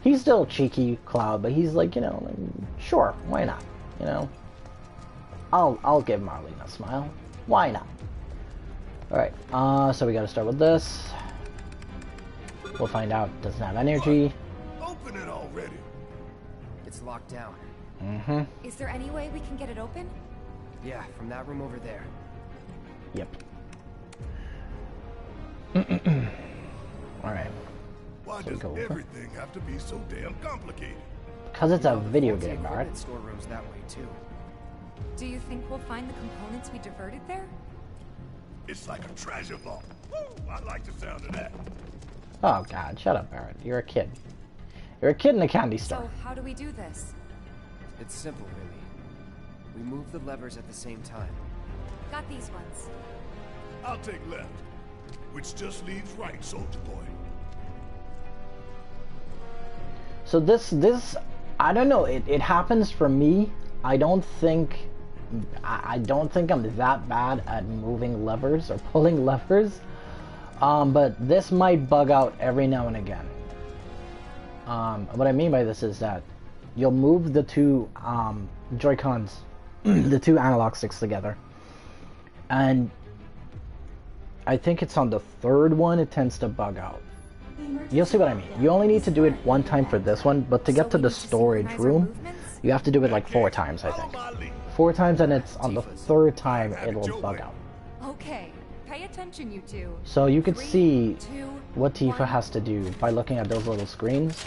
He's still cheeky, Cloud, but he's like, you know, like, sure, why not? You know? I'll give Marlene a smile. Why not? Alright, so we gotta start with this. We'll find out it doesn't have energy. Open it already. It's locked down. Mm-hmm. Is there any way we can get it open? Yeah, from that room over there. Yep. Alright. Why does everything have to be so damn complicated? Because it's a video Fancy game, equipment alright? storerooms that way too. Do you think we'll find the components we diverted there? It's like a treasure vault. Woo! I like the sound of that. Oh god, shut up, Barret. You're a kid. You're a kid in a candy store. So how do we do this? It's simple, really. We move the levers at the same time. Got these ones. I'll take left, which just leaves right, soldier boy. So this, I don't know, it happens for me. I don't think I'm that bad at moving levers or pulling levers. But this might bug out every now and again. What I mean by this is that you'll move the 2 Joy-Cons, the 2 analog sticks together, and I think it's on the 3rd one it tends to bug out. You'll see what I mean. You only need to do it one time for this one, but to get to the storage room, you have to do it like 4 times, I think. 4 times, and it's on the 3rd time it'll bug out. Okay, pay attention, you two. So you could 3, see 2, what Tifa 1. has to do by looking at those little screens.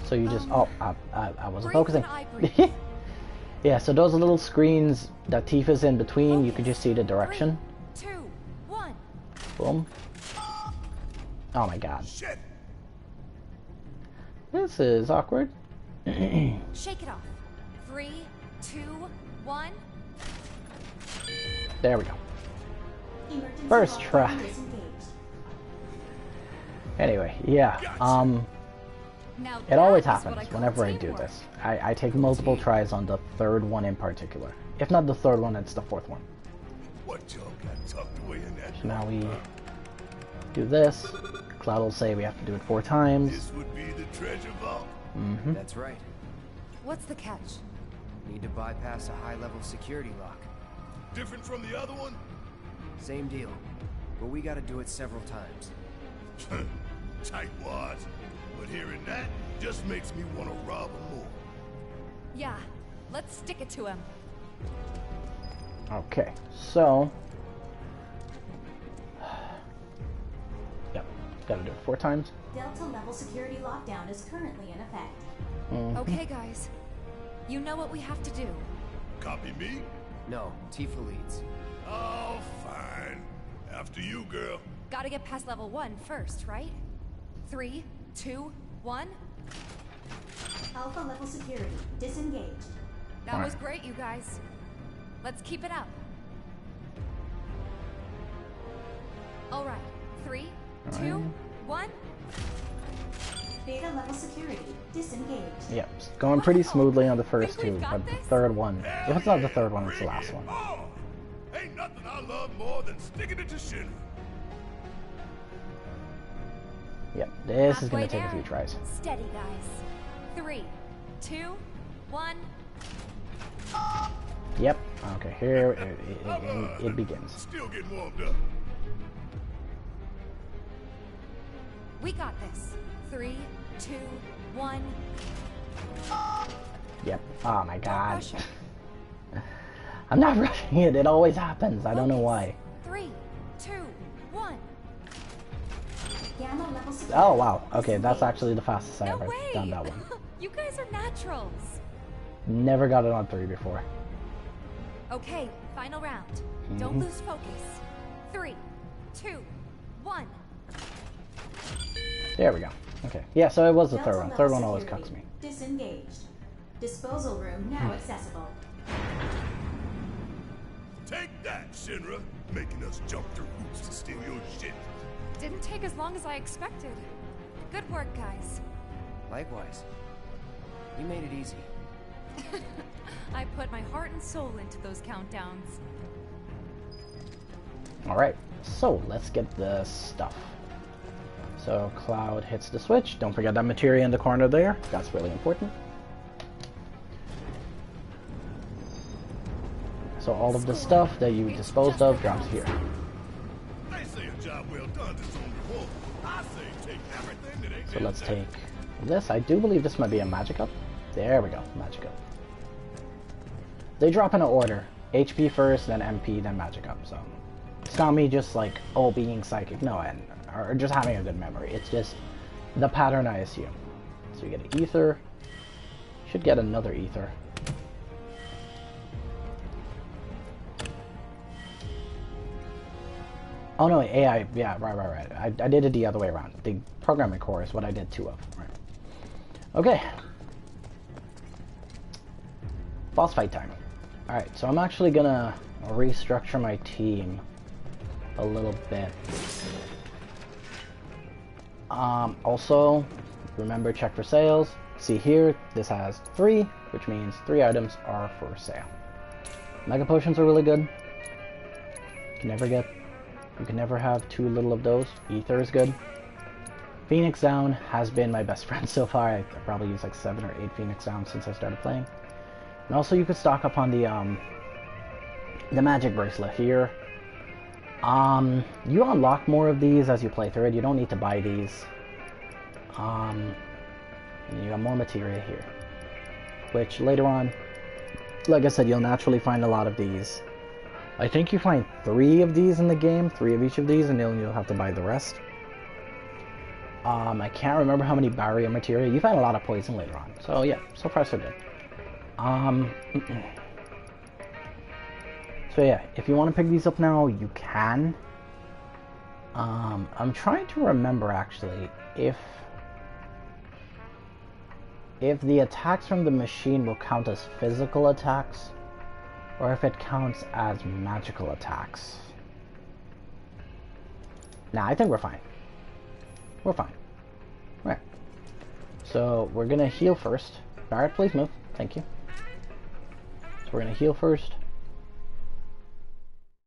So you just, oh, I wasn't focusing. Yeah, so those little screens that Tifa's in between, you can just see the direction. 3, 2, 1. Boom. Oh my god. Shit. This is awkward. Shake it off. 3, 2, 1. There we go. Emergency First lockdown try. disengaged. Anyway, yeah, Now it always that is what happens call whenever I do teamwork. this. I take multiple tries on the 3rd one in particular. If not the 3rd one, it's the 4th one. What y'all got tucked away in that? So now we do this. Cloud will say we have to do it 4 times. This would be the treasure vault. Mm-hmm. That's right. What's the catch? Need to bypass a high-level security lock. Different from the other one? Same deal. But we gotta do it several times. Tight wads. But hearing that just makes me want to rob him more. Yeah, let's stick it to him. Okay, so... Yep, gotta do it 4 times. Delta level security lockdown is currently in effect. Okay, guys. You know what we have to do. Copy me? No, Tifa leads. Oh, fine. After you, girl. Gotta get past level 1 first, right? 3, 2, 1. Alpha level security disengaged. That was great, you guys. Let's keep it up. All right. 3, 2, 1. Beta level security disengaged. Yep, it's going pretty smoothly on the first Think 2, we've got but the this? 3rd one, if it's not the 3rd one, it's the Bring last it one. on. Ain't nothing I love more than sticking it to Shinra. Yep, this is Halfway gonna take a few there. tries. Steady, guys. 3, 2, 1. Yep, okay, here it begins. Still getting warmed up. We got this. 3, 2, 1. Yep, oh my Don't god. rush it. I'm not rushing it, it always happens, I don't know why. 3, 2, 1. Gamma level security. Oh wow, okay, that's disengaged. actually the fastest I've No ever way! done that one. You guys are naturals. Never got it on 3 before. Okay, final round. Don't lose focus. 3, 2, 1. There we go. Okay, yeah, so it was the Delta 3rd one. level 3rd one always security cucks me. Disengaged. Disposal room now accessible. Take that, Shinra. Making us jump through hoops to steal your shit. Didn't take as long as I expected. Good work, guys. Likewise. You made it easy. I put my heart and soul into those countdowns. Alright, so let's get the stuff. So Cloud hits the switch. Don't forget that materia in the corner there. That's really important. So all of the stuff that you disposed of drops here. They say a job well done is on reward. I say take everything that ain't So let's there. take this. I do believe this might be a magic up. There we go, magic up. They drop in an order. HP first, then MP, then magic up. So it's not me just like, oh, being psychic. No, or just having a good memory. It's just the pattern I assume. So you get an ether. Should get another ether. Oh no, AI, yeah, right. I did it the other way around. The programming core is what I did 2 of. Right. Okay. Boss fight time. Alright, so I'm actually gonna restructure my team a little bit. Also, remember, check for sales. See here, this has 3, which means 3 items are for sale. Mega potions are really good. You can never have too little of those. Ether is good. Phoenix Down has been my best friend so far. I probably used like 7 or 8 Phoenix Down since I started playing. And also you could stock up on the magic bracelet here. You unlock more of these as you play through it. You don't need to buy these. And you got more materia here, which later on, like I said, you'll naturally find a lot of these. I think you find 3 of these in the game, 3 of each of these, and then you'll have to buy the rest. I can't remember how many barrier materia. You find a lot of poison later on. So yeah, so far so good. So yeah, if you want to pick these up now, you can. I'm trying to remember actually if the attacks from the machine will count as physical attacks, or if it counts as magical attacks. Nah, I think we're fine. We're fine. Right. So we're gonna heal first. Barrett, please move. Thank you. So we're gonna heal first.